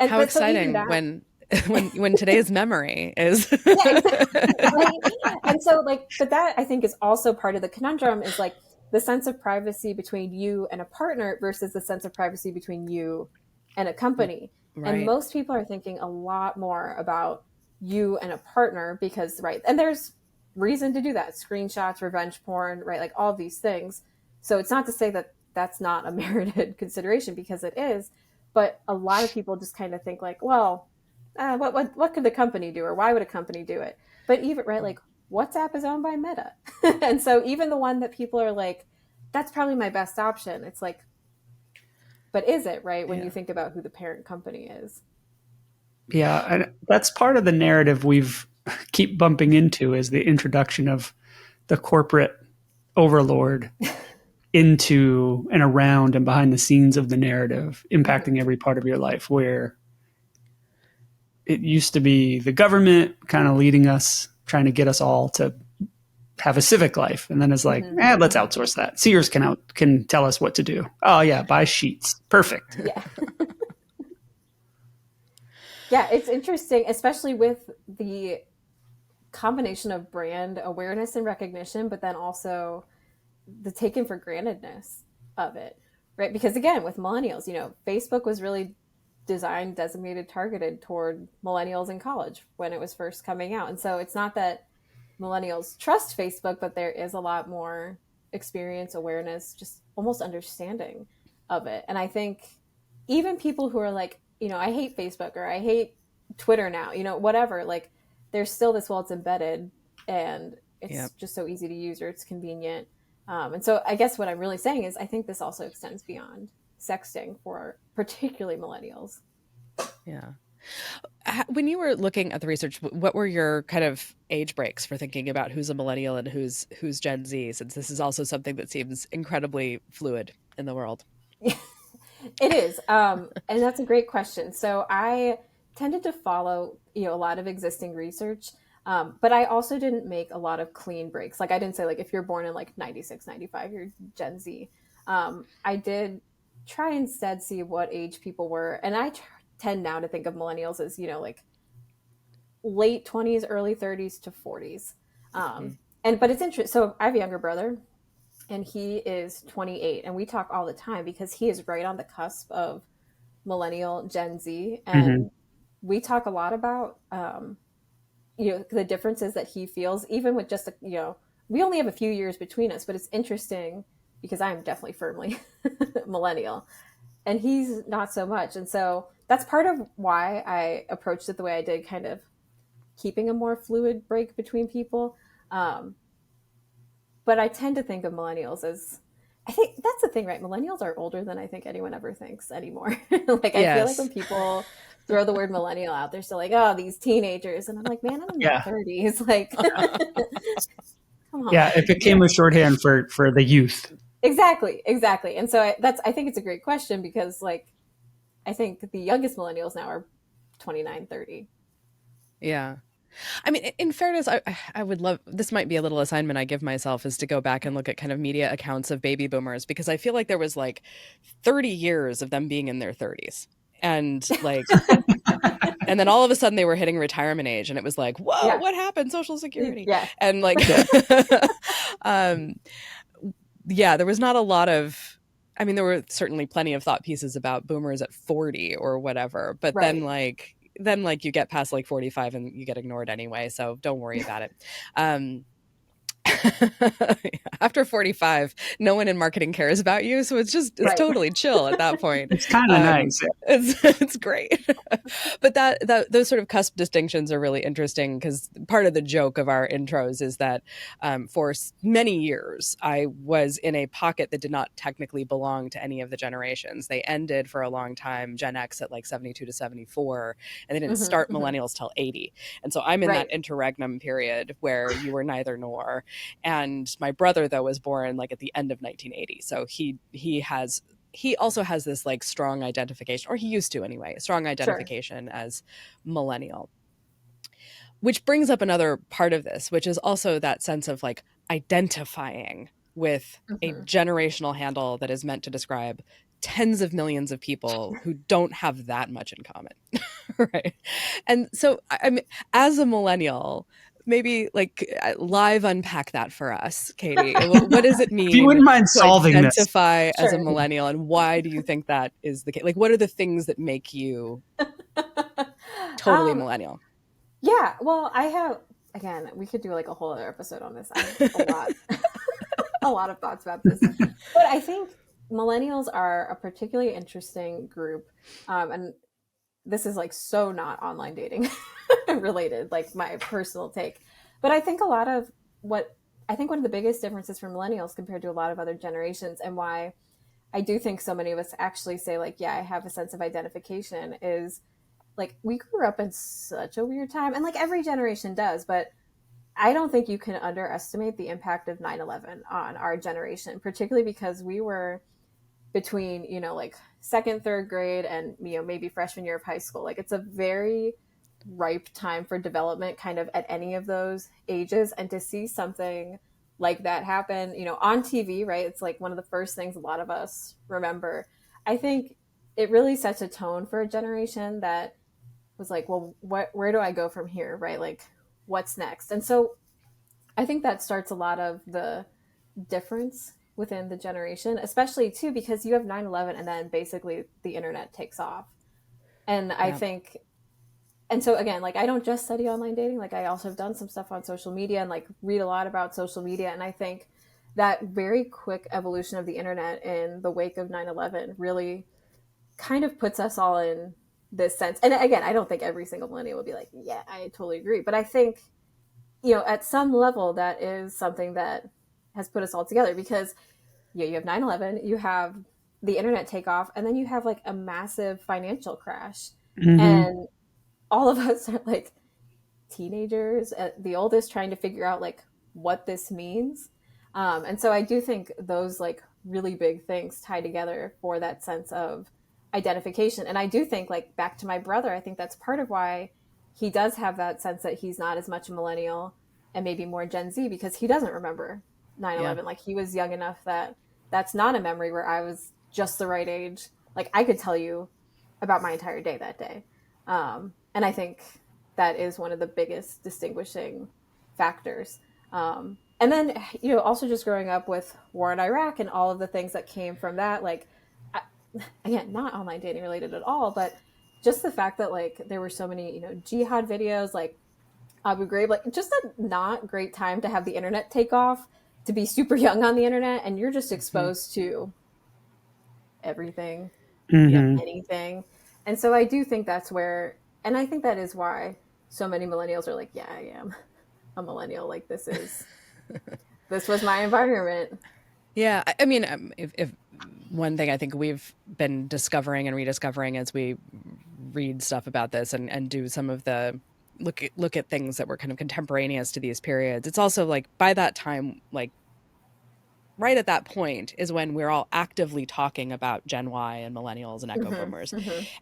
And how exciting when today's memory is. Yeah, exactly. And so, like, but that I think is also part of the conundrum, is like the sense of privacy between you and a partner versus the sense of privacy between you and a company. Right. And most people are thinking a lot more about you and a partner because, right, and there's reason to do that. Screenshots, revenge porn, right, like all these things. So it's not to say that that's not a merited consideration, because it is, but a lot of people just kind of think like, well, what could the company do, or why would a company do it? But even, right, like WhatsApp is owned by Meta. And so even the one that people are like, that's probably my best option, it's like, but is it, right, when you think about who the parent company is? Yeah, and that's part of the narrative we've keep bumping into, is the introduction of the corporate overlord into and around and behind the scenes of the narrative, impacting every part of your life, where it used to be the government kind of leading us, trying to get us all to have a civic life. And then it's like, let's outsource that. Sears can tell us what to do. Oh yeah, buy sheets. Perfect. Yeah. Yeah, it's interesting, especially with the combination of brand awareness and recognition, but then also the taken for grantedness of it, right? Because again, with millennials, Facebook was really designed, designated, targeted toward millennials in college when it was first coming out. And so it's not that millennials trust Facebook, but there is a lot more experience, awareness, just almost understanding of it. And I think even people who are like, I hate Facebook, or I hate Twitter now, whatever, like there's still this, well, it's embedded and it's just so easy to use, or it's convenient. And so I guess what I'm really saying is I think this also extends beyond sexting for particularly millennials. Yeah. When you were looking at the research, what were your kind of age breaks for thinking about who's a millennial and who's Gen Z, since this is also something that seems incredibly fluid in the world? It is. And that's a great question. So I tended to follow, a lot of existing research, but I also didn't make a lot of clean breaks. Like I didn't say like, if you're born in like 96, 95, you're Gen Z. I did try instead see what age people were. And I tend now to think of millennials as, like late 20s, early 30s to 40s. But it's interesting. So I have a younger brother, and he is 28, and we talk all the time because he is right on the cusp of millennial Gen Z. And we talk a lot about, the differences that he feels, even with just, we only have a few years between us, but it's interesting because I'm definitely firmly millennial and he's not so much. And so that's part of why I approached it the way I did, kind of keeping a more fluid break between people. But I tend to think of millennials as, I think that's the thing, right? Millennials are older than I think anyone ever thinks anymore. Like, I feel like when people throw the word millennial out, they're still like, oh, these teenagers. And I'm like, man, I'm in my 30s. Like, come on. Yeah, it became a shorthand for the youth. Exactly. And so I think it's a great question because, like, I think the youngest millennials now are 29, 30. Yeah. I mean, in fairness, I would love, this might be a little assignment I give myself, is to go back and look at kind of media accounts of baby boomers, because I feel like there was like 30 years of them being in their 30s. And like, and then all of a sudden they were hitting retirement age, and it was like, whoa, Yeah. what happened? Social Security. Yeah. And like, yeah, there was not a lot of, I mean, there were certainly plenty of thought pieces about boomers at 40 or whatever, but Right. then like you get past like 45 and you get ignored anyway, so don't worry about it. After 45, no one in marketing cares about you, so it's Right. totally chill at that point. It's kind of nice. It's great. But that those sort of cusp distinctions are really interesting, because part of the joke of our intros is that for many years I was in a pocket that did not technically belong to any of the generations. They ended for a long time Gen X at like 72 to 74, and they didn't start millennials till 80. And so I'm in that interregnum period where you were neither nor. And my brother, though, was born like at the end of 1980. So he also has this like strong identification, or he used to anyway, strong identification as millennial. Which brings up another part of this, which is also that sense of like identifying with a generational handle that is meant to describe tens of millions of people who don't have that much in common. Right. And so, I mean, as a millennial, maybe like live unpack that for us, Katy. What does it mean? If you wouldn't mind to solving identify this as a millennial, and why do you think that is the case? Like, what are the things that make you totally millennial? Yeah, well, I have, again, we could do like a whole other episode on this. I have a lot of thoughts about this. But I think millennials are a particularly interesting group. And this is like so not online dating related, like my personal take. But I think one of the biggest differences for millennials compared to a lot of other generations, and why I do think so many of us actually say like, yeah, I have a sense of identification, is like we grew up in such a weird time, and like every generation does, but I don't think you can underestimate the impact of 9/11 on our generation, particularly because we were between, like second, third grade and, maybe freshman year of high school. Like it's a very ripe time for development kind of at any of those ages. And to see something like that happen, on TV, right? It's like one of the first things a lot of us remember. I think it really sets a tone for a generation that was like, well, where do I go from here? Right? Like what's next? And so I think that starts a lot of the difference within the generation, especially too, because you have 9/11 and then basically the internet takes off. And I think, and so again, like I don't just study online dating, like I also have done some stuff on social media and like read a lot about social media. And I think that very quick evolution of the internet in the wake of 9/11 really kind of puts us all in this sense. And again, I don't think every single millennial will be like, yeah, I totally agree. But I think, at some level, that is something that has put us all together, because you have 9/11, you have the internet take off, and then you have like a massive financial crash. And all of us are like teenagers, the oldest, trying to figure out like what this means. And so I do think those like really big things tie together for that sense of identification. And I do think, like, back to my brother, I think that's part of why he does have that sense that he's not as much a millennial and maybe more Gen Z, because he doesn't remember 9/11. Like he was young enough that that's not a memory, where I was just the right age. Like I could tell you about my entire day that day. And I think that is one of the biggest distinguishing factors. And then, also just growing up with war in Iraq and all of the things that came from that, like, again, not online dating related at all, but just the fact that like there were so many, jihad videos, like Abu Ghraib, like just a not great time to have the internet take off, to be super young on the internet, and you're just exposed to everything, anything. And so I do think that's where, and I think that is why so many millennials are like, yeah, I am a millennial. Like this was my environment. Yeah. I mean, if one thing I think we've been discovering and rediscovering as we read stuff about this and do some of the look at things that were kind of contemporaneous to these periods, it's also like by that time, like right at that point is when we're all actively talking about Gen Y and millennials and echo boomers.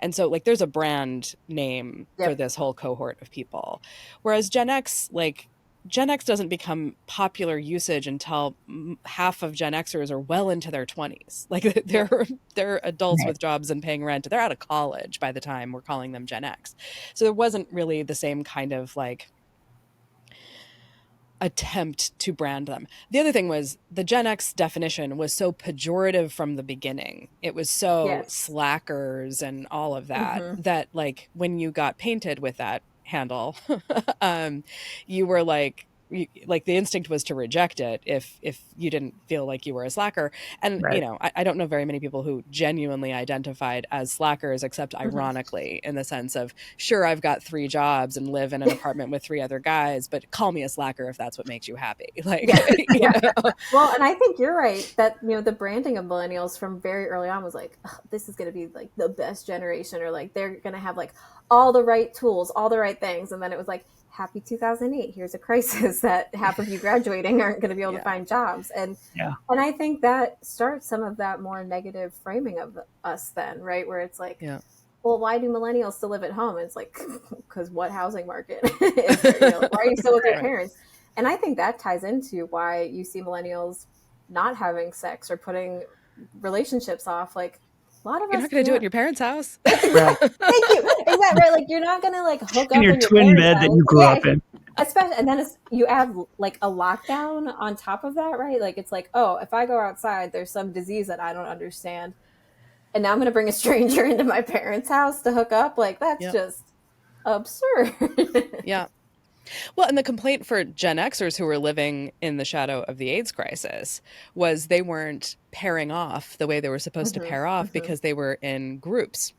And so like there's a brand name for this whole cohort of people. Whereas Gen X, like Gen X doesn't become popular usage until half of Gen Xers are well into their 20s. Like they're adults with jobs and paying rent. They're out of college by the time we're calling them Gen X. So there wasn't really the same kind of like attempt to brand them. The other thing was the Gen X definition was so pejorative from the beginning. It was so slackers and all of that, that like when you got painted with that handle, you were like the instinct was to reject it if you didn't feel like you were a slacker. And you know, I don't know very many people who genuinely identified as slackers, except ironically, in the sense of, sure, I've got 3 jobs and live in an apartment with 3 other guys, but call me a slacker if that's what makes you happy. Like, you know? Well, and I think you're right that, you know, the branding of millennials from very early on was like, oh, this is going to be like the best generation, or like they're going to have like all the right tools, all the right things. And then it was like, happy 2008, here's a crisis that half of you graduating aren't going to be able to find jobs. And I think that starts some of that more negative framing of us then, right? Where it's like, well, why do millennials still live at home? And it's like, because what housing market is there? You know, why are you still with your parents? And I think that ties into why you see millennials not having sex or putting relationships off. Like, a lot of you're us not going to do it in your parents' house. Thank you. Is that right? Like, you're not going to like hook up in your twin bed that you grew up in. Especially, and then you add like a lockdown on top of that, right? Like, it's like, oh, if I go outside, there's some disease that I don't understand, and now I'm going to bring a stranger into my parents' house to hook up. Like, that's just absurd. Well, and the complaint for Gen Xers who were living in the shadow of the AIDS crisis was they weren't pairing off the way they were supposed to pair off because they were in groups.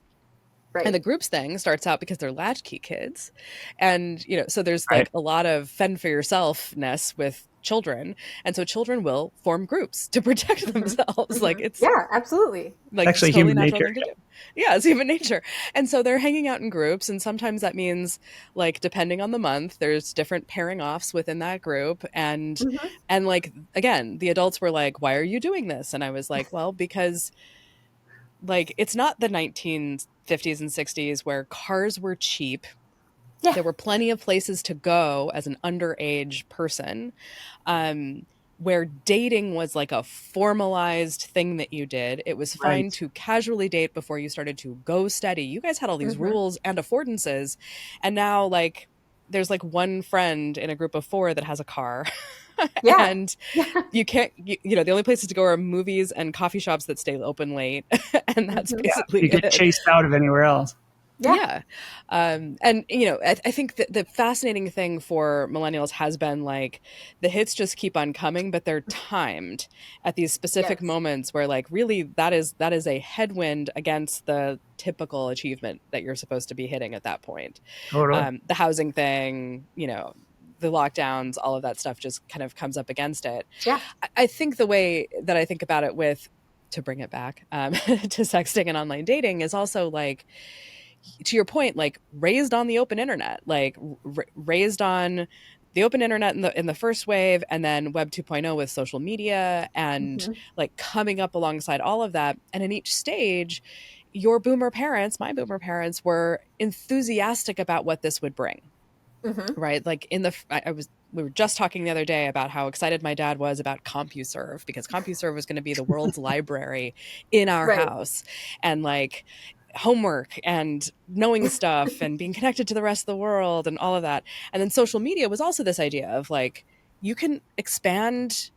Right. And the groups thing starts out because they're latchkey kids. And, you know, so there's like a lot of fend for yourself-ness with children. And so children will form groups to protect themselves. Like it's absolutely. Like actually totally human natural nature. thing to do. Yeah, it's human nature. And so they're hanging out in groups. And sometimes that means, like, depending on the month, there's different pairing offs within that group. And and like, again, the adults were like, why are you doing this? And I was like, well, because like it's not the 1950s and 60s where cars were cheap. There were plenty of places to go as an underage person, where dating was like a formalized thing that you did. It was fine to casually date before you started to go steady. You guys had all these rules and affordances. And now, like, there's like one friend in a group of 4 that has a car. And you can't, you know, the only places to go are movies and coffee shops that stay open late. And that's basically you get chased out of anywhere else. And, you know, I think that the fascinating thing for millennials has been like the hits just keep on coming, but they're timed at these specific moments where like really that is a headwind against the typical achievement that you're supposed to be hitting at that point. Totally. The housing thing, you know, the lockdowns, all of that stuff just kind of comes up against it. I think the way that I think about it with, to bring it back to sexting and online dating, is also like, to your point, like raised on the open internet, like raised on the open internet in the first wave, and then Web 2.0 with social media, and like coming up alongside all of that. And in each stage, your boomer parents, my boomer parents, were enthusiastic about what this would bring. Right? Like we were just talking the other day about how excited my dad was about CompuServe, because CompuServe was going to be the world's library in our house, and like homework and knowing stuff and being connected to the rest of the world and all of that. And then social media was also this idea of like, you can expand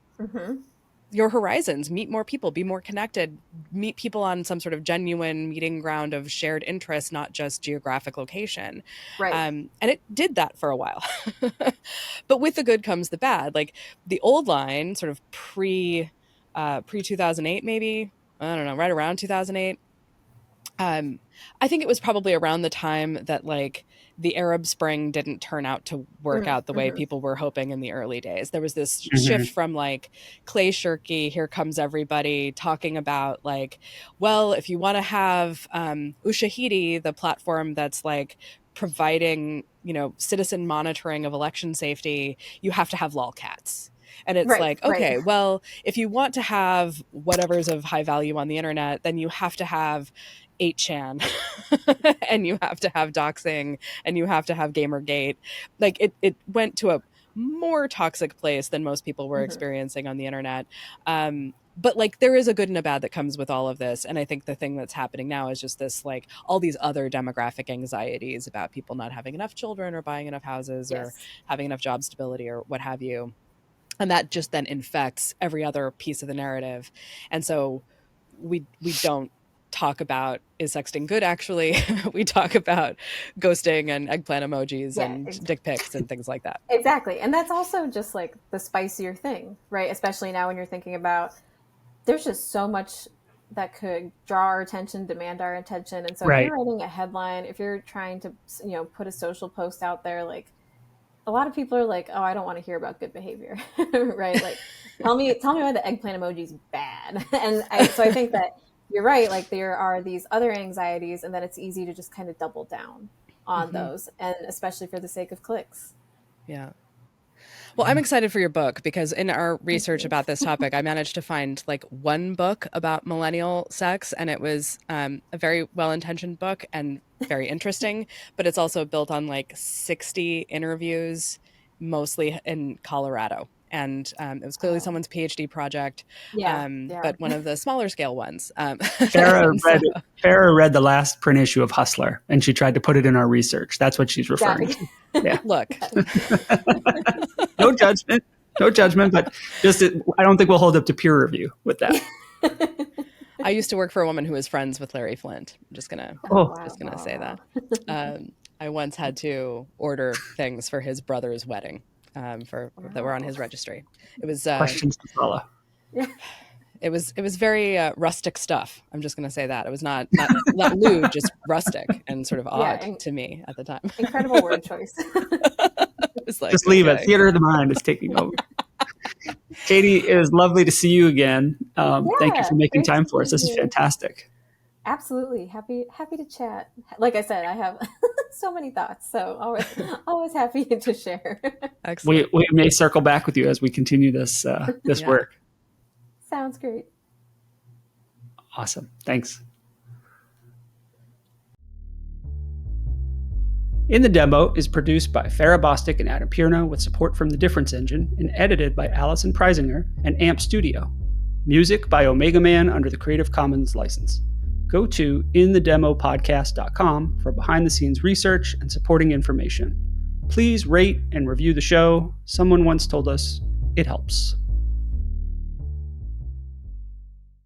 your horizons, meet more people, be more connected, meet people on some sort of genuine meeting ground of shared interest, not just geographic location. And it did that for a while. But with the good comes the bad. Like the old line, sort of pre 2008, maybe, I don't know, right around 2008. I think it was probably around the time that like the Arab Spring didn't turn out to work out the way people were hoping in the early days. There was this shift from like Clay Shirky, Here Comes Everybody, talking about like, well, if you want to have Ushahidi, the platform that's like providing, you know, citizen monitoring of election safety, you have to have lolcats. And it's Right, like, right. okay, well, if you want to have whatever's of high value on the internet, then you have to have 8chan and you have to have doxing and you have to have Gamergate. Like it went to a more toxic place than most people were experiencing on the internet. But like there is a good and a bad that comes with all of this. And I think the thing that's happening now is just this, like all these other demographic anxieties about people not having enough children or buying enough houses or having enough job stability or what have you. And that just then infects every other piece of the narrative. And so we don't talk about, is sexting good actually? We talk about ghosting and eggplant emojis and dick pics and things like that. Exactly. And that's also just like the spicier thing, right? Especially now when you're thinking about, there's just so much that could draw our attention, demand our attention. And so if you're writing a headline, if you're trying to, put a social post out there, like a lot of people are like, oh, I don't want to hear about good behavior, right? Like, tell me why the eggplant emoji is bad. And so I think that you're right. Like there are these other anxieties, and then it's easy to just kind of double down on those, and especially for the sake of clicks. Yeah. Well, I'm excited for your book because in our research about this topic, I managed to find like one book about millennial sex, and it was a very well-intentioned book and very interesting, but it's also built on like 60 interviews, mostly in Colorado. And it was clearly someone's PhD project, but one of the smaller scale ones. Farrah read the last print issue of Hustler, and she tried to put it in our research. That's what she's referring to. Yeah. Look. No judgment, but just I don't think we'll hold up to peer review with that. I used to work for a woman who was friends with Larry Flint. I'm just gonna say that. I once had to order things for his brother's wedding. That were on his registry. It was questions to follow. Yeah. It was very rustic stuff. I'm just going to say that it was not lewd, just rustic and sort of odd to me at the time. Incredible word choice. Like, just leave it. Theater of the mind is taking over. Katy, it was lovely to see you again. Thank you for making time for us. This is fantastic. Absolutely. Happy to chat. Like I said, I have so many thoughts, so always happy to share. Excellent. We may circle back with you as we continue this work. Sounds great. Awesome. Thanks. In the Demo is produced by Farrah Bostic and Adam Pierno with support from the Difference Engine and edited by Allison Preisinger and AMP Studio. Music by Omega Man under the Creative Commons license. Go to inthedemopodcast.com for behind-the-scenes research and supporting information. Please rate and review the show. Someone once told us it helps.